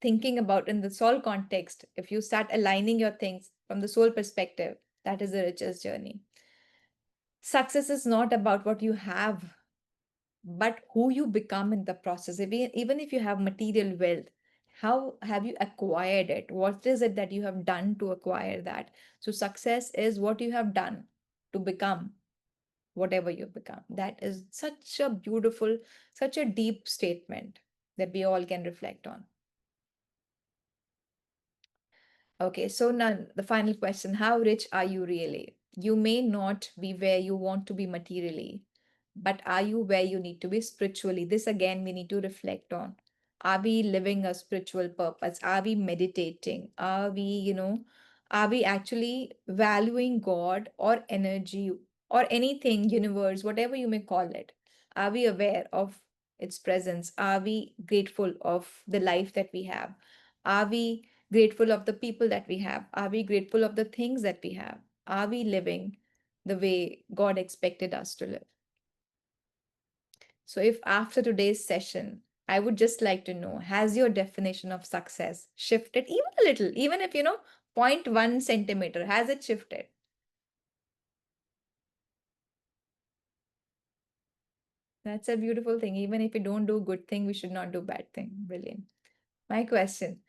thinking about in the soul context, if you start aligning your things from the soul perspective, that is the richest journey. Success is not about what you have, but who you become in the process. Even if you have material wealth, how have you acquired it? What is it that you have done to acquire that? So success is what you have done to become whatever you've become. That is such a beautiful, such a deep statement that we all can reflect on. Okay, so now the final question: how rich are you really? You may not be where you want to be materially, but are you where you need to be spiritually? This again, we need to reflect on. Are we living a spiritual purpose? Are we meditating? Are we actually valuing God or energy or anything, universe, whatever you may call it? Are we aware of its presence? Are we grateful of the life that we have? Are we grateful of the people that we have? Are we grateful of the things that we have? Are we living the way God expected us to live? So, if after today's session, I would just like to know, has your definition of success shifted even a little, even if, 0.1 centimeter, has it shifted? That's a beautiful thing. Even if we don't do good thing, we should not do bad thing. Brilliant. My question: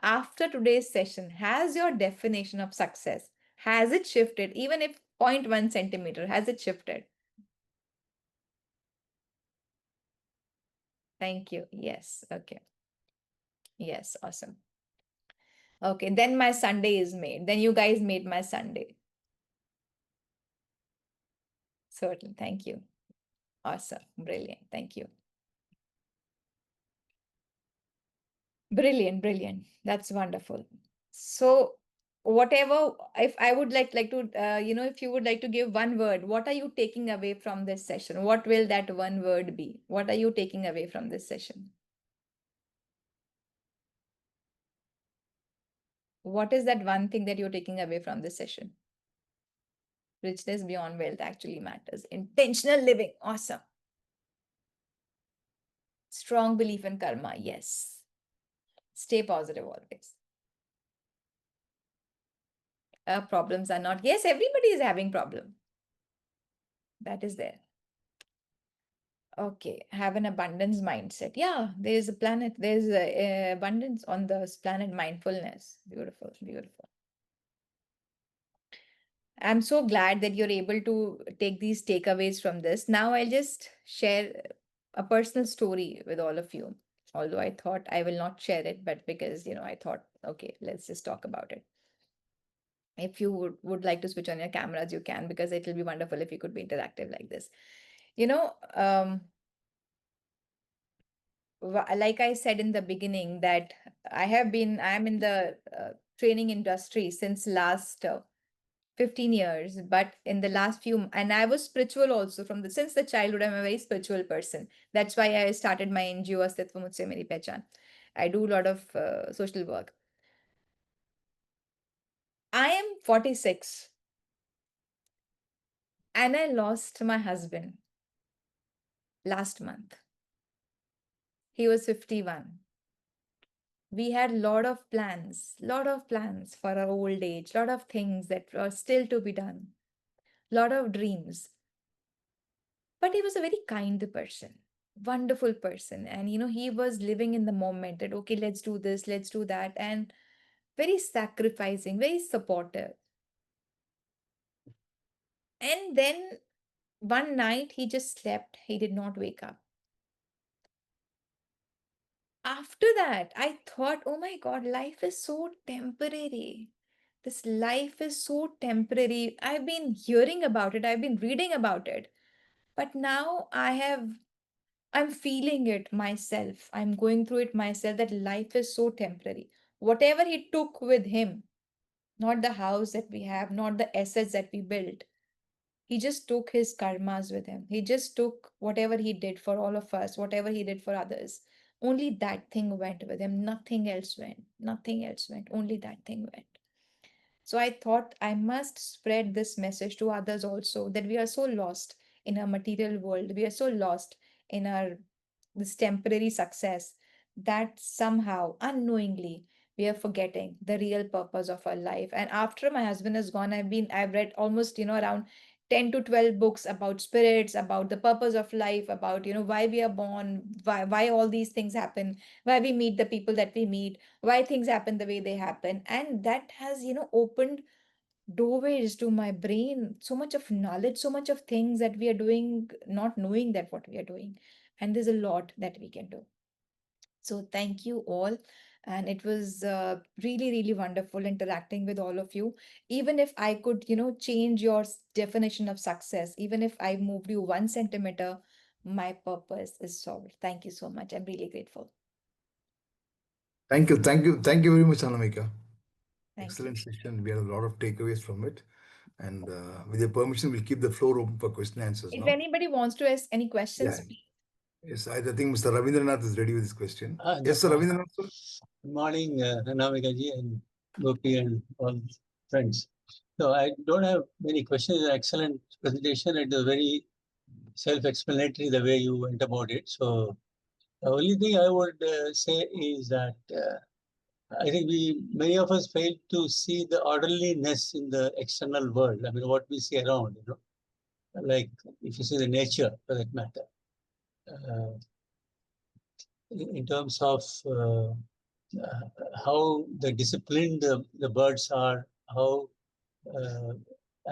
after today's session, has your definition of success, has it shifted? Even if 0.1 centimeter, has it shifted? Thank you. Yes. Okay. Yes. Awesome. Okay, then my Sunday is made. Then you guys made my Sunday. Certainly. Thank you. Awesome. Brilliant. Thank you. Brilliant, brilliant. That's wonderful. So, whatever, if I would like to, if you would like to give one word, what are you taking away from this session? What will that one word be? What are you taking away from this session? What is that one thing that you're taking away from this session? Richness beyond wealth actually matters. Intentional living. Awesome. Strong belief in karma. Yes. Stay positive always. Problems are not. Yes, everybody is having problem. That is there. Okay, have an abundance mindset. Yeah, there's a planet, there's abundance on this planet, mindfulness. Beautiful, beautiful. I'm so glad that you're able to take these takeaways from this. Now I'll just share a personal story with all of you. Although I thought I will not share it, but because, I thought, okay, let's just talk about it. If you would like to switch on your cameras, you can, because it will be wonderful if you could be interactive like this. Like I said in the beginning, that I'm in the training industry since last 15 years, but in the last few, and I was spiritual also since the childhood. I'm a very spiritual person. That's why I started my NGO, Astitva Mujhse Meri Pehchan. I do a lot of social work. I am 46 and I lost my husband last month. He was 51. We had lot of plans for our old age, lot of things that are still to be done, lot of dreams. But he was a very kind person, wonderful person. And, he was living in the moment that, okay, let's do this, let's do that. And very sacrificing, very supportive. And then one night he just slept. He did not wake up. After that, I thought, oh my God, life is so temporary. This life is so temporary. I've been hearing about it, I've been reading about it. But now I'm feeling it myself. I'm going through it myself, that life is so temporary. Whatever he took with him, not the house that we have, not the assets that we built, he just took his karmas with him. He just took whatever he did for all of us, whatever he did for others. Only that thing went with him. Nothing else went. Nothing else went. Only that thing went. So I thought I must spread this message to others also, that we are so lost in our material world. We are so lost in our this temporary success, that somehow unknowingly we are forgetting the real purpose of our life. And after my husband is gone, I've read almost, around 10 to 12 books about spirits, about the purpose of life, about, why we are born, why all these things happen, why we meet the people that we meet, why things happen the way they happen. And that has, opened doorways to my brain, so much of knowledge, so much of things that we are doing, not knowing that what we are doing. And there's a lot that we can do. So thank you all. And it was really, really wonderful interacting with all of you. Even if I could, change your definition of success, even if I moved you 1 centimeter, my purpose is solved. Thank you so much. I'm really grateful. Thank you. Thank you very much, Anamika. Thank Excellent session. We had a lot of takeaways from it. And with your permission, we'll keep the floor open for question and answers you. If now. anybody wants to ask any questions, Yeah. Yes, I think Mr. Ravindranath is ready with his question. Ah, Yes, sir, Ravindranath, sir. Good morning, Anamika ji and Gopi and all friends. So I don't have many questions. Excellent presentation. It is very self-explanatory the way you went about it. So the only thing I would say is that I think many of us fail to see the orderliness in the external world. I mean, what we see around, like if you see the nature for that matter, in terms of how the disciplined the birds are, how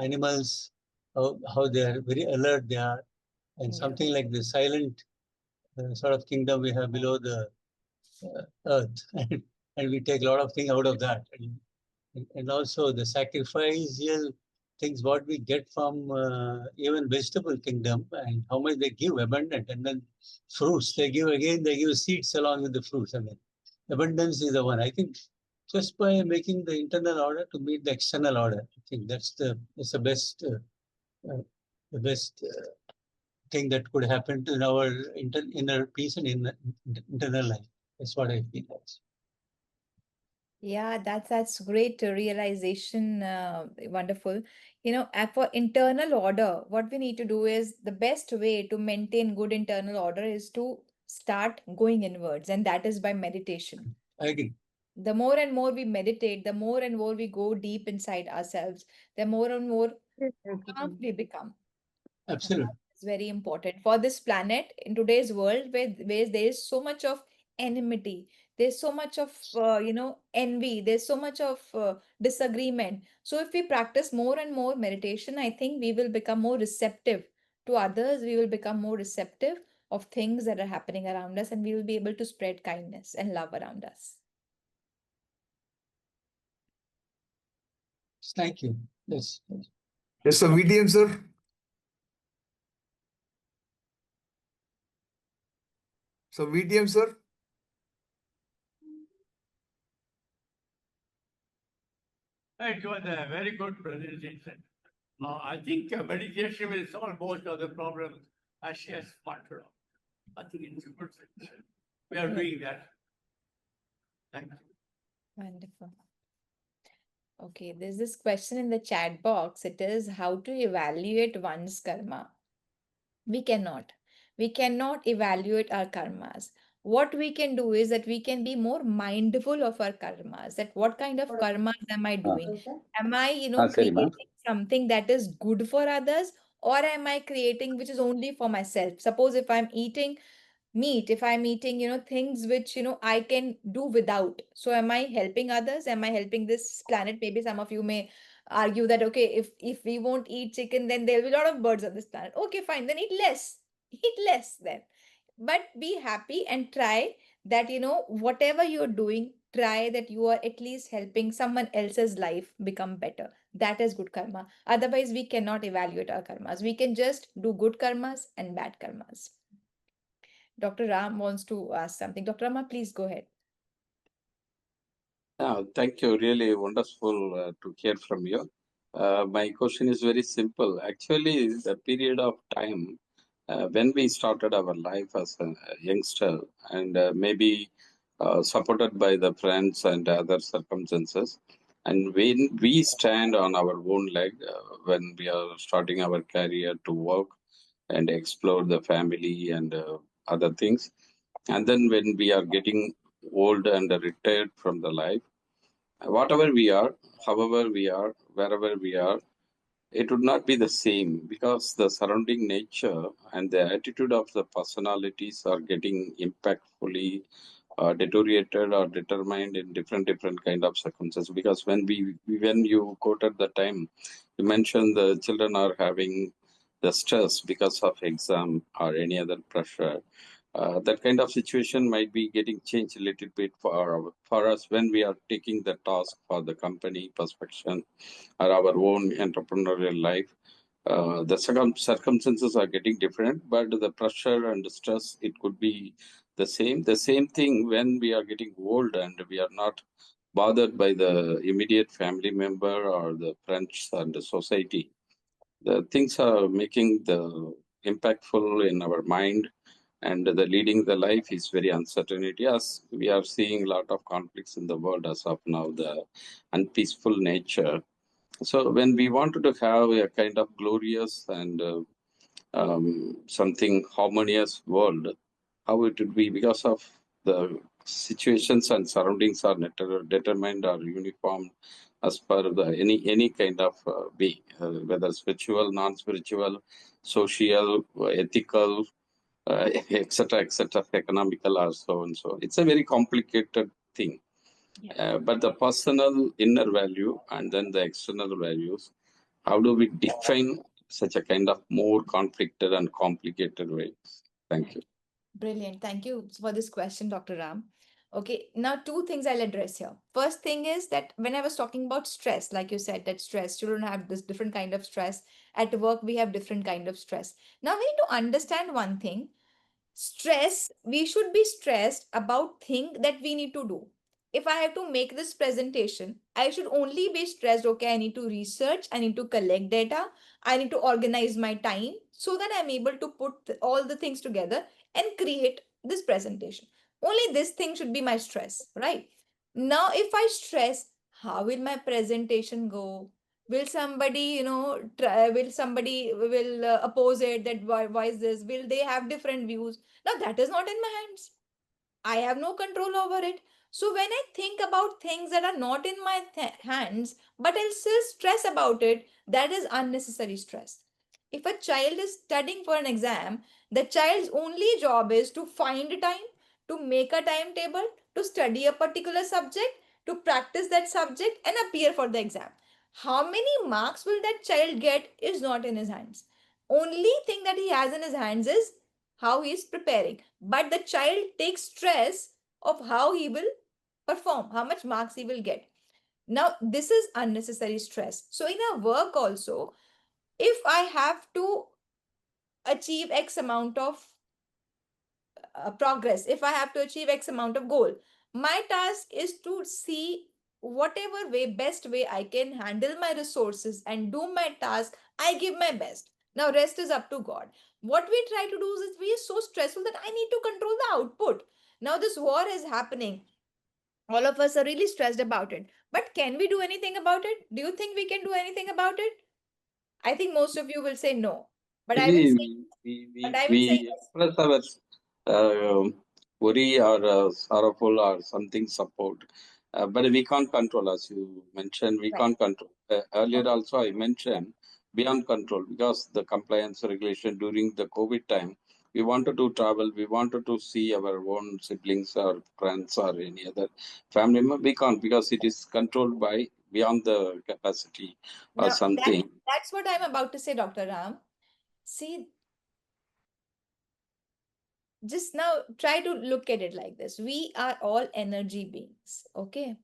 animals, how they are very alert they are, and something like the silent sort of kingdom we have below the earth. and we take a lot of things out of that. And also the sacrificial things what we get from even vegetable kingdom, and how much they give abundant, and then fruits they give again, they give seeds along with the fruits. I mean, abundance is the one. I think just by making the internal order to meet the external order, I think that's the best thing that could happen to our inner peace and internal life. That's what I feel. Yeah, that's great realization. Wonderful. For internal order, what we need to do is the best way to maintain good internal order is to start going inwards, and that is by meditation. I agree. The more and more we meditate, the more and more we go deep inside ourselves, the more and more calm we become. Absolutely. It's very important for this planet in today's world where there is so much of enmity, there's so much of envy, there's so much of disagreement. So if we practice more and more meditation, I think we will become more receptive to others, we will become more receptive of things that are happening around us, and we will be able to spread kindness and love around us. Thank you. Yes. Yes, sir. VTM, sir. So VTM, sir. It was a very good presentation. I think meditation will solve most of the problems as she has pointed out. I think it's a good thing. We are doing that. Thank you. Wonderful. Okay, there's this question in the chat box. It is how to evaluate one's karma. We cannot. We cannot evaluate our karmas. What we can do is that we can be more mindful of our karmas. That what kind of karmas am I doing? Am I, creating something that is good for others, or am I creating which is only for myself? Suppose if I'm eating meat, if I'm eating things which I can do without, so am I helping others, am I helping this planet? Maybe some of you may argue that, okay, if we won't eat chicken, then there'll be a lot of birds on this planet. Okay, fine, then eat less. Eat less then, but be happy and try that, whatever you're doing, try that you are at least helping someone else's life become better. That is good karma. Otherwise we cannot evaluate our karmas. We can just do good karmas and bad karmas. Dr. Ram wants to ask something. Dr. Rama, please go ahead. Thank you. Really wonderful to hear from you. My question is very simple. Actually, the period of time when we started our life as a youngster, and maybe supported by the friends and other circumstances, and when we stand on our own leg, when we are starting our career to work and explore the family and other things, and then when we are getting old and retired from the life, whatever we are, however we are, wherever we are, it would not be the same, because the surrounding nature and the attitude of the personalities are getting impactfully deteriorated or determined in different kind of circumstances. Because when you quoted the time, you mentioned the children are having the stress because of exam or any other pressure. That kind of situation might be getting changed a little bit for us when we are taking the task for the company perspective or our own entrepreneurial life. The circumstances are getting different, but the pressure and the stress, it could be the same. The same thing when we are getting old and we are not bothered by the immediate family member or the friends and the society. The things are making the impactful in our mind, and the leading the life is very uncertainty, as we are seeing a lot of conflicts in the world as of now, the unpeaceful nature. So when we wanted to have a kind of glorious and something harmonious world, how it would be, because of the situations and surroundings are determined or uniform as per the any kind of way, whether spiritual, non-spiritual, social, ethical, etc., economical, or so and so. It's a very complicated thing. Yeah. But the personal inner value and then the external values, how do we define such a kind of more conflicted and complicated way? Thank you. Brilliant. Thank you for this question, Dr. Ram. Okay, now two things I'll address here. First thing is that when I was talking about stress, like you said, that stress, children have this different kind of stress. At work, we have different kind of stress. Now we need to understand one thing. Stress, we should be stressed about thing that we need to do. If I have to make this presentation, I should only be stressed, okay, I need to research, I need to collect data, I need to organize my time so that I'm able to put all the things together and create this presentation. Only this thing should be my stress, right? Now if I stress, how will my presentation go? Will somebody, will somebody will oppose it, that why is this, will they have different views? Now that is not in my hands. I have no control over it. So when I think about things that are not in my hands, but I'll still stress about it, that is unnecessary stress. If a child is studying for an exam, the child's only job is to find a time, to make a timetable, to study a particular subject, to practice that subject and appear for the exam. How many marks will that child get is not in his hands. Only thing that he has in his hands is how he is preparing. But the child takes stress of how he will perform, how much marks he will get. Now, this is unnecessary stress. So, in our work also, if I have to achieve X amount of progress, if I have to achieve X amount of goal, my task is to see whatever way, best way I can handle my resources and do my task. I give my best. Now, rest is up to God. What we try to do is we are so stressful that I need to control the output. Now, this war is happening. All of us are really stressed about it. But can we do anything about it? Do you think we can do anything about it? I think most of you will say no. But I will Actually, say, but I will say we yes. express our worry or sorrowful or something support, but we can't control, as you mentioned, we Right. can't control. Earlier Okay. also I mentioned beyond control because the compliance regulation during the COVID time, we wanted to travel, we wanted to see our own siblings or friends or any other family member. We can't because it is controlled by beyond the capacity or Now something. that's what I'm about to say, Dr. Ram. See, just now try to look at it like this. We are all energy beings, okay?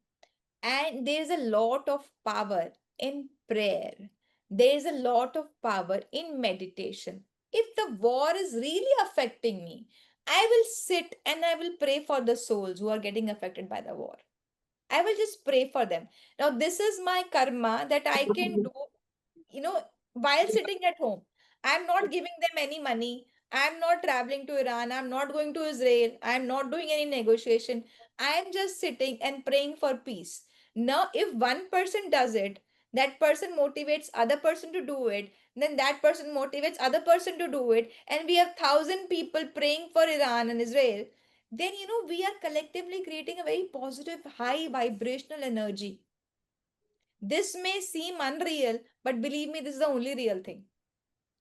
And there is a lot of power in prayer. There is a lot of power in meditation. If the war is really affecting me, I will sit and I will pray for the souls who are getting affected by the war. I will just pray for them. Now, this is my karma that I can do, while sitting at home. I'm not giving them any money. I'm not traveling to Iran. I'm not going to Israel. I'm not doing any negotiation. I'm just sitting and praying for peace. Now, if one person does it, that person motivates other person to do it, then that person motivates other person to do it, and we have 1,000 people praying for Iran and Israel, then we are collectively creating a very positive, high vibrational energy. This may seem unreal, but believe me, this is the only real thing.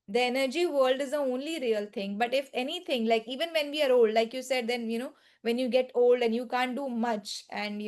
The energy world is the only real thing. But if anything, like even when we are old, like you said, then when you get old and you can't do much, and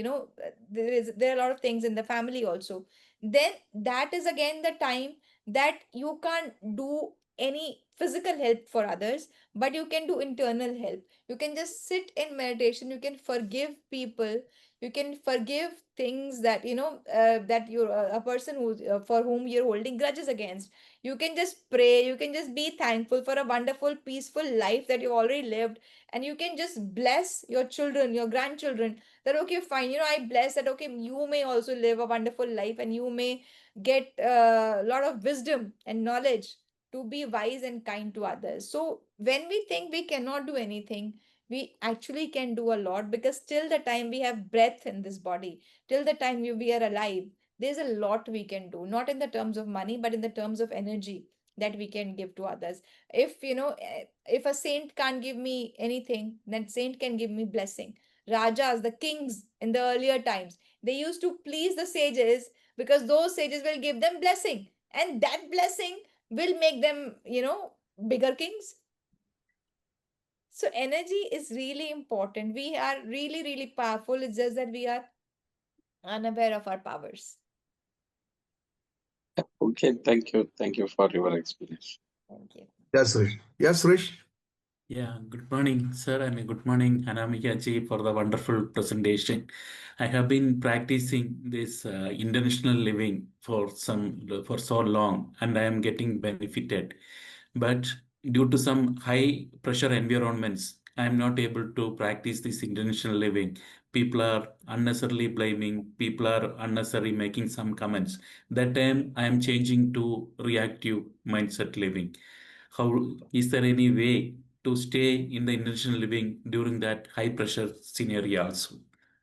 there are a lot of things in the family also, then that is again the time that you can't do any physical help for others, but you can do internal help. You can just sit in meditation, you can forgive people, you can forgive things that that you're a person who for whom you're holding grudges against. You can just pray, you can just be thankful for a wonderful, peaceful life that you've already lived. And you can just bless your children, your grandchildren, that, okay, fine, I bless that, okay, you may also live a wonderful life and you may get a lot of wisdom and knowledge to be wise and kind to others. So when we think we cannot do anything, we actually can do a lot, because till the time we have breath in this body, till the time we are alive, there's a lot we can do, not in the terms of money, but in the terms of energy that we can give to others. If a saint can't give me anything, then saint can give me blessing. Rajas, the kings in the earlier times, they used to please the sages, because those sages will give them blessing, and that blessing will make them bigger kings. So energy is really important. We are really, really powerful. It's just that we are unaware of our powers. Okay, thank you. Thank you for your explanation. Thank you. Yes, Suresh. Yes, Suresh. Yeah, good morning, sir, and good morning, Anamika ji, for the wonderful presentation. I have been practicing this international living for so long, and I am getting benefited. But due to some high pressure environments, I am not able to practice this international living. People are unnecessarily blaming, people are unnecessarily making some comments. That time I am changing to reactive mindset living. How is there any way to stay in the international living during that high pressure scenario also?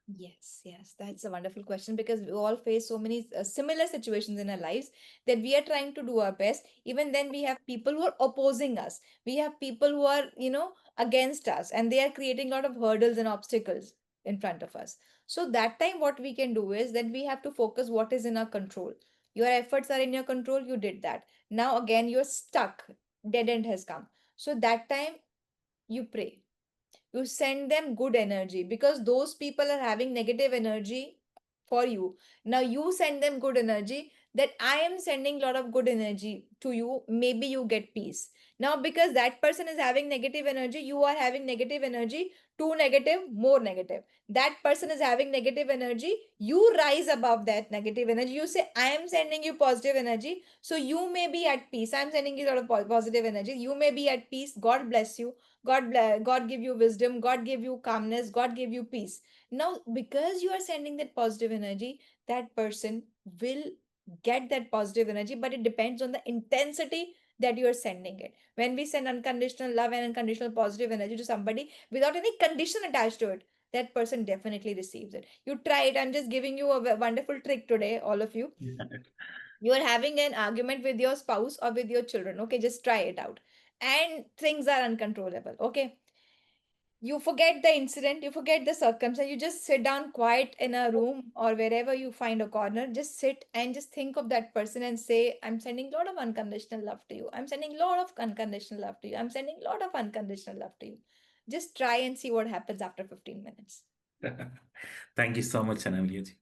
Yes, that's a wonderful question because we all face so many similar situations in our lives that we are trying to do our best. Even then, we have people who are opposing us. We have people who are, against us, and they are creating a lot of hurdles and obstacles in front of us. So, that time, what we can do is that we have to focus what is in our control. Your efforts are in your control, you did that. Now, again, you're stuck, dead end has come. So, that time, you pray, you send them good energy because those people are having negative energy for you. Now you send them good energy that I am sending a lot of good energy to you. Maybe you get peace. Now, because that person is having negative energy, you are having negative energy, too negative, more negative. That person is having negative energy, you rise above that negative energy. You say, I am sending you positive energy. So you may be at peace. I'm sending you a lot of positive energy. You may be at peace. God bless you. God give you wisdom, God give you calmness, God give you peace. Now, because you are sending that positive energy, that person will get that positive energy, but it depends on the intensity that you are sending it. When we send unconditional love and unconditional positive energy to somebody without any condition attached to it, that person definitely receives it. You try it. I'm just giving you a wonderful trick today, all of you. You are having an argument with your spouse or with your children. Okay, just try it out. And things are uncontrollable. Okay, you forget the incident, you forget the circumstance, you just sit down quiet in a room or wherever you find a corner, just sit and just think of that person and say, I'm sending a lot of unconditional love to you, I'm sending a lot of unconditional love to you, I'm sending a lot of unconditional love to you. Just try and see what happens after 15 minutes. Thank you so much, Anamika ji.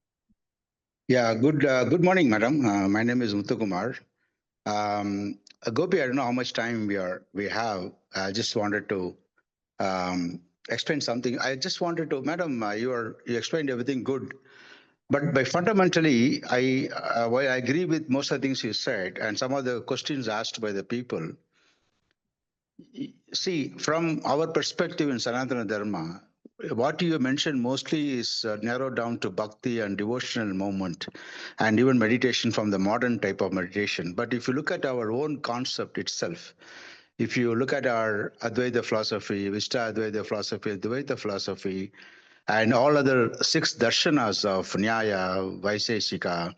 Yeah, good morning, madam. My name is Muthukumar. Gopi, I don't know how much time we have. I just wanted to explain something. I just wanted to, madam, you explained everything good, but by fundamentally, while I agree with most of the things you said and some of the questions asked by the people. See, from our perspective in Sanatana Dharma, what you mentioned mostly is narrowed down to bhakti and devotional movement and even meditation from the modern type of meditation. But if you look at our own concept itself, if you look at our Advaita philosophy, Vishta Advaita philosophy, Dvaita philosophy, and all other 6 darshanas of Nyaya, Vaiseshika,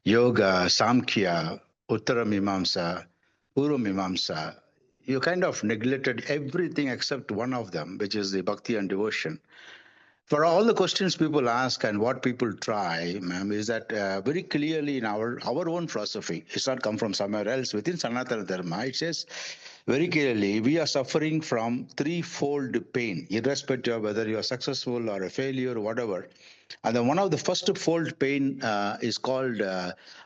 Yoga, Samkhya, Uttaramimamsa, Purvamimamsa, you kind of neglected everything except one of them, which is the bhakti and devotion. For all the questions people ask and what people try, ma'am, is that very clearly in our own philosophy, it's not come from somewhere else. Within Sanatana Dharma, it says very clearly, we are suffering from threefold pain, irrespective of whether you are successful or a failure or whatever. And then one of the first fold pain is called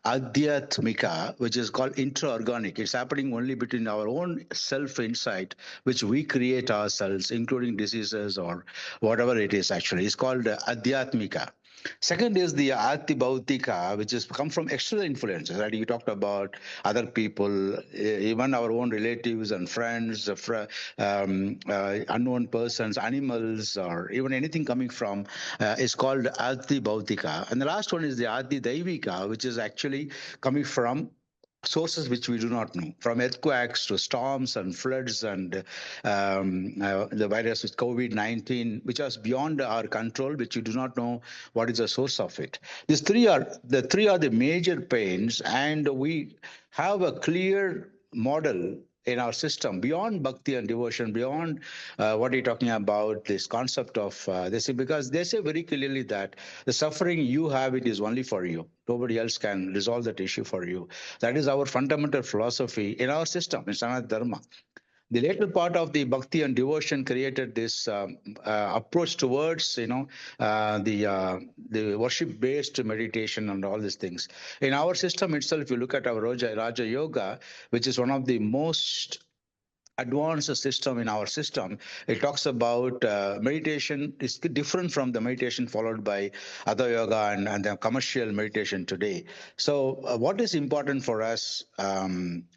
adhyatmika, which is called intra-organic. It's happening only between our own self-insight, which we create ourselves, including diseases or whatever it is actually. It's called adhyatmika. Second is the ati bhautika, which is come from external influences. Right? You talked about other people, even our own relatives and friends, unknown persons, animals, or even anything coming from is called ati bhautika. And the last one is the ati daivika, which is actually coming from sources which we do not know, from earthquakes to storms and floods and the virus with COVID-19, which is beyond our control, which we do not know what is the source of it. These three are the major pains, and we have a clear model in our system beyond bhakti and devotion, beyond what you're talking about, this concept of this, because they say very clearly that the suffering you have, it is only for you. Nobody else can resolve that issue for you. That is our fundamental philosophy in our system, in Sanatana Dharma. The later part of the bhakti and devotion created this approach towards, the worship-based meditation and all these things. In our system itself, if you look at our Raja Yoga, which is one of the most advanced system in our system. It talks about meditation is different from the meditation followed by other yoga and the commercial meditation today. So, what is important for us,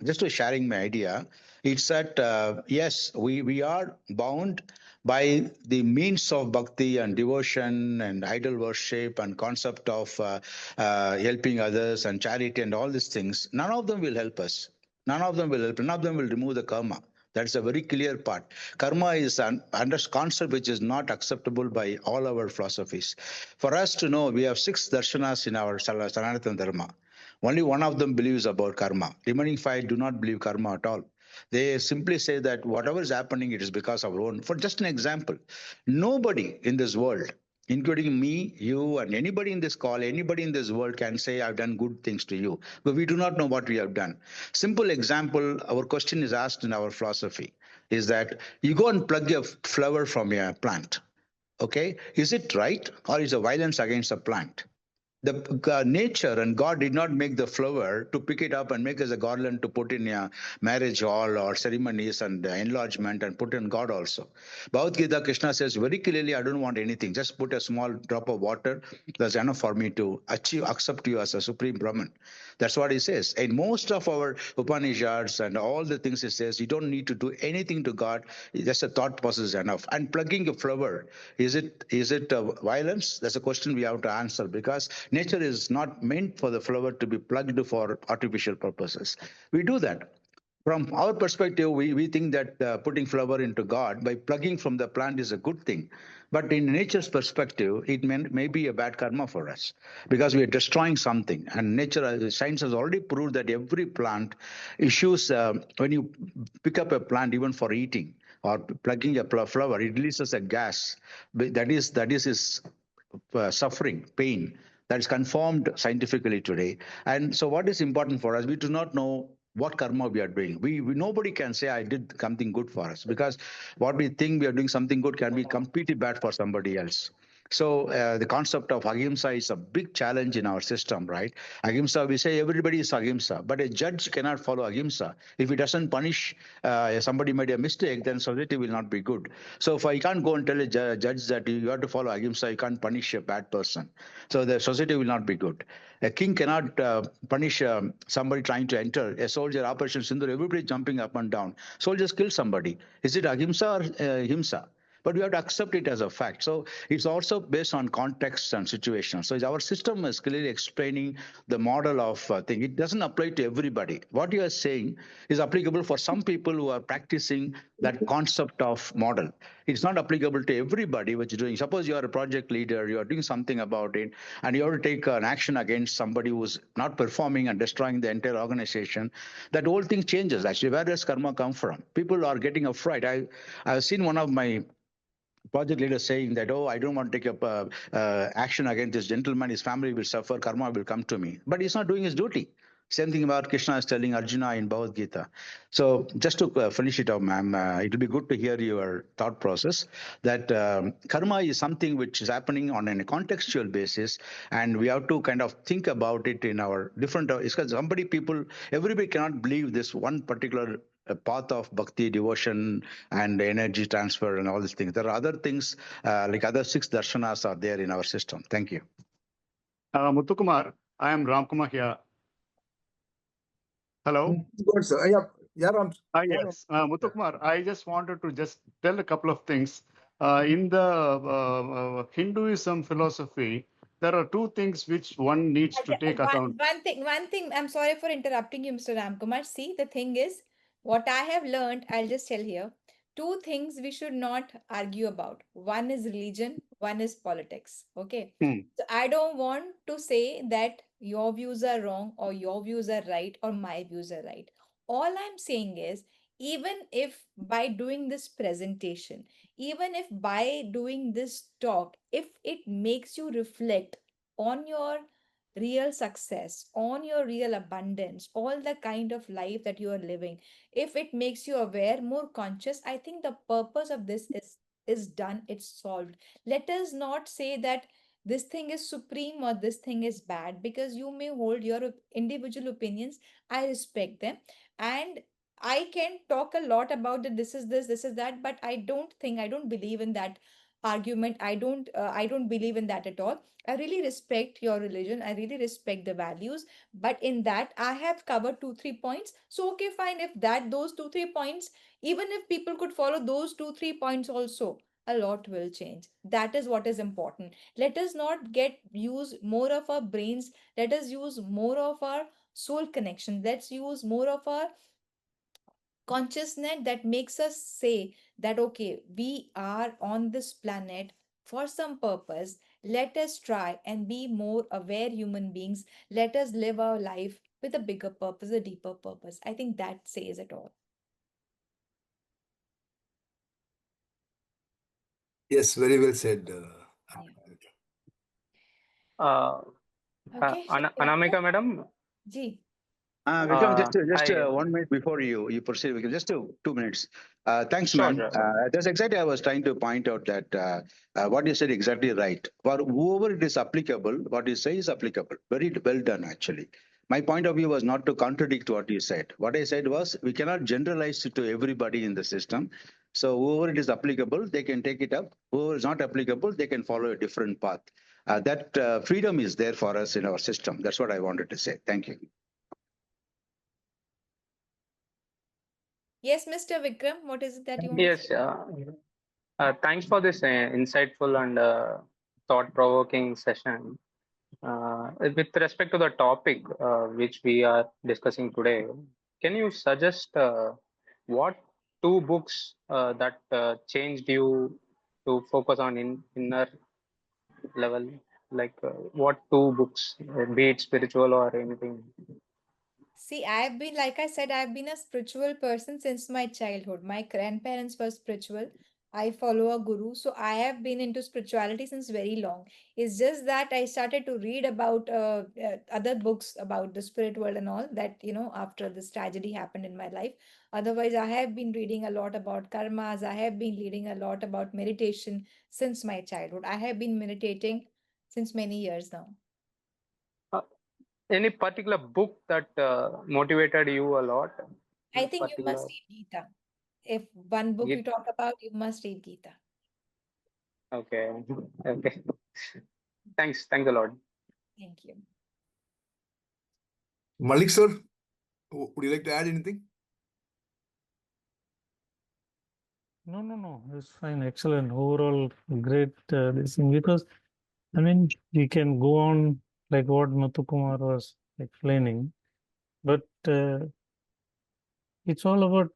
just to sharing my idea, it's that yes, we are bound by the means of bhakti and devotion and idol worship and concept of helping others and charity and all these things. None of them will help us. None of them will help. None of them will remove the karma. That's a very clear part. Karma is an under concept which is not acceptable by all our philosophies. For us to know, we have 6 darshanas in our Sanatana Dharma. Only one of them believes about karma. Remaining 5 do not believe karma at all. They simply say that whatever is happening, it is because of our own. For just an example, nobody in this world, including me, you, and anybody in this call, anybody in this world can say, I've done good things to you. But we do not know what we have done. Simple example, our question is asked in our philosophy, is that you go and plug a flower from a plant. Okay, is it right or is it violence against the plant? The nature and God did not make the flower to pick it up and make as a garland to put in a marriage hall or ceremonies and enlargement and put in God also. Bhagavad Gita, Krishna says very clearly, I don't want anything. Just put a small drop of water. That's enough for me to accept you as a supreme Brahman. That's what he says. In most of our Upanishads and all the things he says, you don't need to do anything to God. Just a thought process is enough. And plugging a flower, is it violence? That's a question we have to answer, because nature is not meant for the flower to be plugged for artificial purposes. We do that. From our perspective, we think that putting flower into God by plugging from the plant is a good thing. But in nature's perspective, it may be a bad karma for us because we are destroying something. And nature, science has already proved that every plant issues, when you pick up a plant, even for eating or plugging a flower, it releases a gas. That is its suffering, pain. That is confirmed scientifically today. And so, what is important for us? We do not know what karma we are doing. We nobody can say I did something good for us, because what we think we are doing something good can be completely bad for somebody else. So the concept of ahimsa is a big challenge in our system, right? Ahimsa, we say everybody is ahimsa, but a judge cannot follow ahimsa. If he doesn't punish somebody made a mistake, then society will not be good. So if I can't go and tell a judge that you have to follow ahimsa, you can't punish a bad person. So the society will not be good. A king cannot punish somebody trying to enter. A soldier, Operation Sindur, everybody jumping up and down. Soldiers kill somebody. Is it ahimsa or himsa? But we have to accept it as a fact. So it's also based on context and situation. So our system is clearly explaining the model of thing. It doesn't apply to everybody. What you are saying is applicable for some people who are practicing that concept of model. It's not applicable to everybody what you're doing. Suppose you are a project leader, you are doing something about it, and you have to take an action against somebody who's not performing and destroying the entire organization. That whole thing changes. Actually, where does karma come from? People are getting afraid. I've seen one of my project leader saying that, oh, I don't want to take up action against this gentleman, his family will suffer, karma will come to me. But he's not doing his duty. Same thing about Krishna is telling Arjuna in Bhagavad Gita. So just to finish it up, ma'am, it will be good to hear your thought process that karma is something which is happening on a contextual basis, and we have to kind of think about it in our different, because everybody cannot believe this one particular path of bhakti, devotion, and energy transfer and all these things. There are other things like other 6 darshanas are there in our system. Thank you. Muthukumar, I am Ramkumar here. Hello? Good, sir. Yeah, Ram. Yes, Muthukumar, I just wanted to just tell a couple of things. In the Hinduism philosophy, there are 2 things which one needs to take account. One thing, I'm sorry for interrupting you, Mr. Ramkumar. See, the thing is, what I have learned, I'll just tell here. 2 things we should not argue about. One is religion, one is politics. Okay. So I don't want to say that your views are wrong or your views are right or my views are right. All I'm saying is, even if by doing this presentation, even if by doing this talk, if it makes you reflect on your real success, on your real abundance, all the kind of life that you are living, if it makes you aware, more conscious, I think the purpose of this is done, it's solved. Let us not say that this thing is supreme or this thing is bad, because you may hold your individual opinions. I respect them, and I can talk a lot about that this is this, this is that, but I don't believe in that argument. I don't believe in that at all. I really respect your religion. I really respect the values, but in that I have covered 2 3 points. So okay, fine. If that those 2 3 points, even if people could follow those 2 3 points also, a lot will change. That is what is important. Let us not get use more of our brains. Let us use more of our soul connection. Let's use more of our consciousness that makes us say that okay, we are on this planet for some purpose. Let us try and be more aware human beings. Let us live our life with a bigger purpose, a deeper purpose. I think that says it all. Yes, very well said. Uh, Okay, shall we wrap Anamika, up? madam, Ji. Vikram, just I 1 minute before you proceed, Vikram, just 2 minutes. Thanks, sure, man. sure. That's exactly I was trying to point out that what you said exactly right. For whoever it is applicable, what you say is applicable. Very well done, actually. My point of view was not to contradict what you said. What I said was we cannot generalize it to everybody in the system. So whoever it is applicable, they can take it up. Whoever is not applicable, they can follow a different path. That freedom is there for us in our system. That's what I wanted to say. Thank you. Yes, Mr. Vikram, what is it that you want to say? Yes, thanks for this insightful and thought-provoking session. With respect to the topic which we are discussing today, can you suggest what 2 books that changed you to focus on inner level? Like what 2 books, be it spiritual or anything? See, I've been, like I said, I've been a spiritual person since my childhood. My grandparents were spiritual. I follow a guru. So I have been into spirituality since very long. It's just that I started to read about other books about the spirit world and all that, after this tragedy happened in my life. Otherwise, I have been reading a lot about karmas. I have been reading a lot about meditation since my childhood. I have been meditating since many years now. Uh, any particular book that motivated you a lot? I Any think you must particular read Gita. If one book you Git? talk about, you must read Gita. Okay, okay. Thanks a lot. Thank you. Malik sir, would you like to add anything? No, it's fine. Excellent. Overall, great this thing because I mean we can go on like what Muthukumar was explaining, but it's all about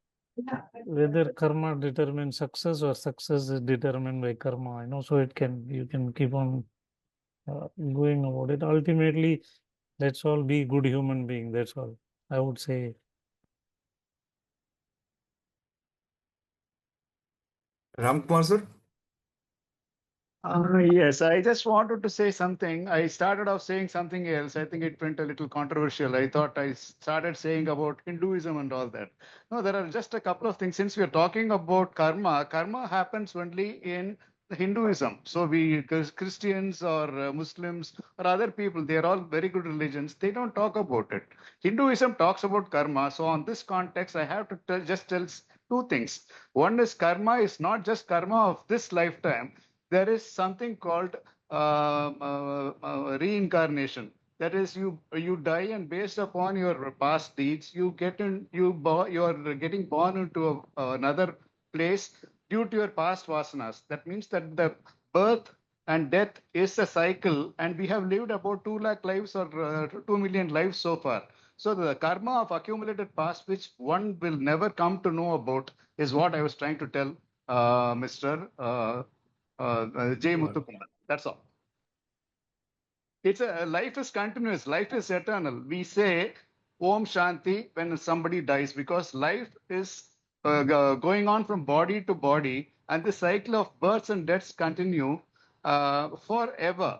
whether karma determines success or success is determined by karma. So you can keep on going about it. Ultimately, let's all be good human being. That's all I would say. Ramkumar sir? Yes, I just wanted to say something. I started off saying something else. I think it went a little controversial. I thought I started saying about Hinduism and all that. No, there are just a couple of things. Since we are talking about karma, karma happens only in Hinduism. So we Christians or Muslims or other people, they are all very good religions. They don't talk about it. Hinduism talks about karma. So on this context, I have to just tell 2 things. One is karma is not just karma of this lifetime. There is something called reincarnation. That is, you die, and based upon your past deeds, you are getting born into another place due to your past vasanas. That means that the birth and death is a cycle, and we have lived about 2 lakh lives or 2 million lives so far. So the karma of accumulated past, which one will never come to know about, is what I was trying to tell Mr. J. Muthukumar. That's all. It's a life is continuous. Life is eternal. We say Om Shanti when somebody dies because life is going on from body to body, and the cycle of births and deaths continue forever.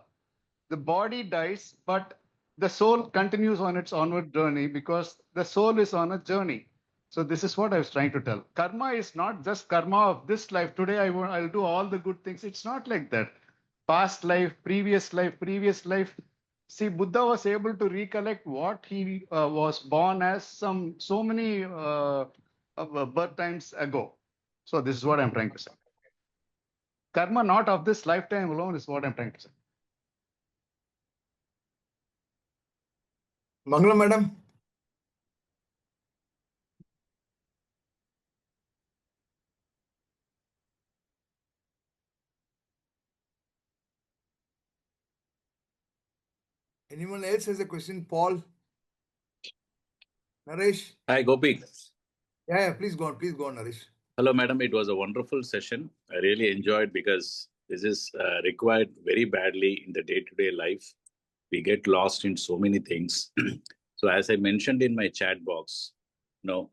The body dies, but the soul continues on its onward journey because the soul is on a journey. So this is what I was trying to tell. Karma is not just karma of this life. Today I'll do all the good things. It's not like that. Past life, previous life, previous life. See, Buddha was able to recollect what he was born as so many birth times ago. So this is what I'm trying to say. Karma not of this lifetime alone is what I'm trying to say. Mangalam, madam. Anyone else has a question? Paul? Naresh? Hi, Gopi. Yeah, please go on. Please go on, Naresh. Hello, madam. It was a wonderful session. I really enjoyed because this is required very badly in the day-to-day life. We get lost in so many things. So as I mentioned in my chat box,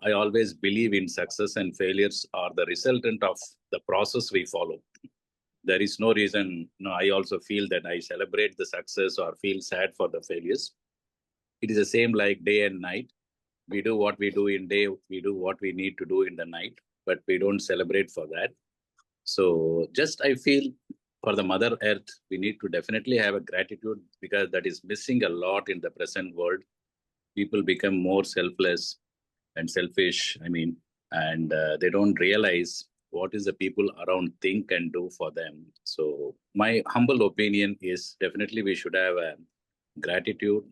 I always believe in success and failures are the resultant of the process we follow. There is no reason, I also feel that I celebrate the success or feel sad for the failures. It is the same like day and night. We do what we do in day, we do what we need to do in the night, but we don't celebrate for that. So just I feel for the Mother Earth, we need to definitely have a gratitude because that is missing a lot in the present world. People become more selfless and selfish, and they don't realize what is the people around think and do for them. So my humble opinion is definitely we should have a gratitude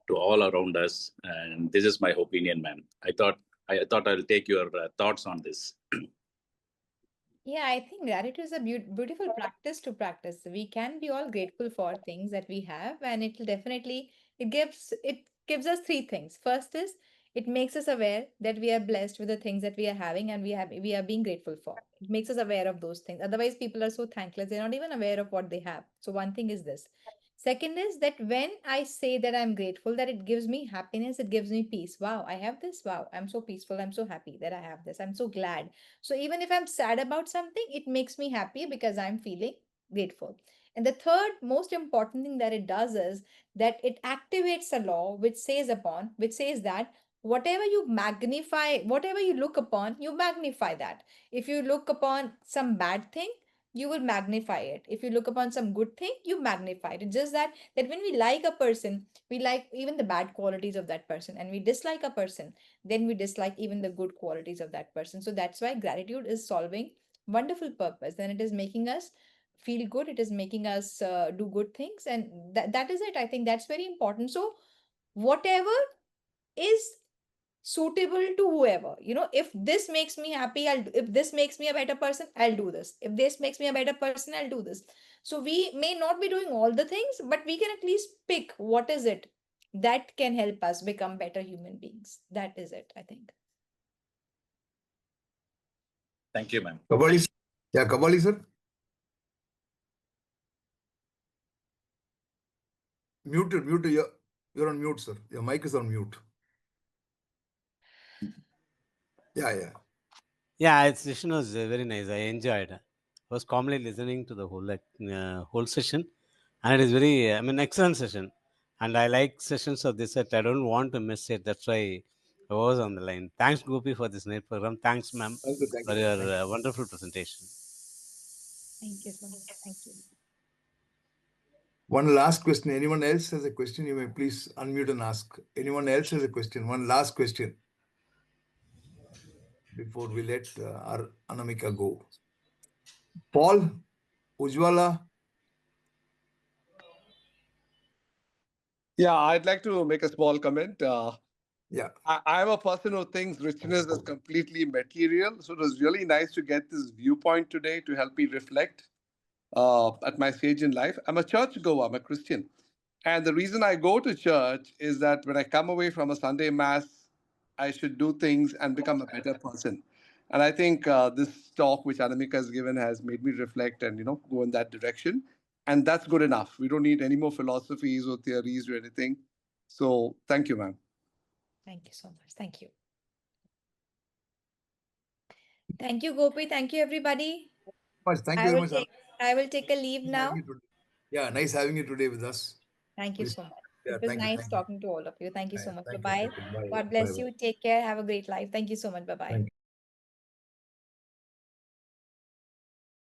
to all around us, and this is my opinion, ma'am. I thought I'll take your thoughts on this. Yeah, I think gratitude is a beautiful practice to practice. We can be all grateful for things that we have, and it will definitely it gives us three things. First is it makes us aware that we are blessed with the things that we are having, and we are being grateful for. It makes us aware of those things. Otherwise, people are so thankless; they're not even aware of what they have. So one thing is this. Second is that when I say that I'm grateful, that it gives me happiness, it gives me peace. Wow, I have this. Wow, I'm so peaceful. I'm so happy that I have this. I'm so glad. So even if I'm sad about something, it makes me happy because I'm feeling grateful. And the third most important thing that it does is that it activates a law which says that whatever you magnify, whatever you look upon, you magnify that. If you look upon some bad thing, you will magnify it. If you look upon some good thing, you magnify it. It's just that when we like a person, we like even the bad qualities of that person, and we dislike a person, then we dislike even the good qualities of that person. So that's why gratitude is solving wonderful purpose, and it is making us feel good. It is making us do good things, and that is it. I think that's very important. So whatever is suitable to whoever, if this makes me happy, if this makes me a better person, I'll do this. If this makes me a better person, I'll do this. So we may not be doing all the things, but we can at least pick what is it that can help us become better human beings. That is it, I think. Thank you, ma'am. Kabali, sir. Yeah, Kabali, sir. Muted. You're on mute, sir. Your mic is on mute. Yeah. Yeah, its session was very nice. I enjoyed. I was calmly listening to the whole session, and it is very, excellent session. And I like sessions of this set. I don't want to miss it. That's why I was on the line. Thanks, Gopi, for this night program. Thanks, ma'am, Thank you. for your wonderful presentation. Thank you so much. Thank you. One last question. Anyone else has a question? You may please unmute and ask. Anyone else has a question? One last question before we let our Anamika go. Paul, Ujwala. Yeah, I'd like to make a small comment. Yeah. I'm a person who thinks richness is completely material. So it was really nice to get this viewpoint today to help me reflect at my stage in life. I'm a churchgoer, I'm a Christian. And the reason I go to church is that when I come away from a Sunday Mass, I should do things and become a better person. And I think this talk which Anamika has given has made me reflect and, go in that direction. And that's good enough. We don't need any more philosophies or theories or anything. So thank you, ma'am. Thank you so much. Thank you. Thank you, Gopi. Thank you, everybody. Thank you very much. I will take a leave now. Yeah, nice having you today with us. Thank you so much. Yeah, It was nice talking to all of you. Thank you so much. Thank Bye-bye. you. Bye. God bless you. Take care. Have a great life. Thank you so much. Bye-bye.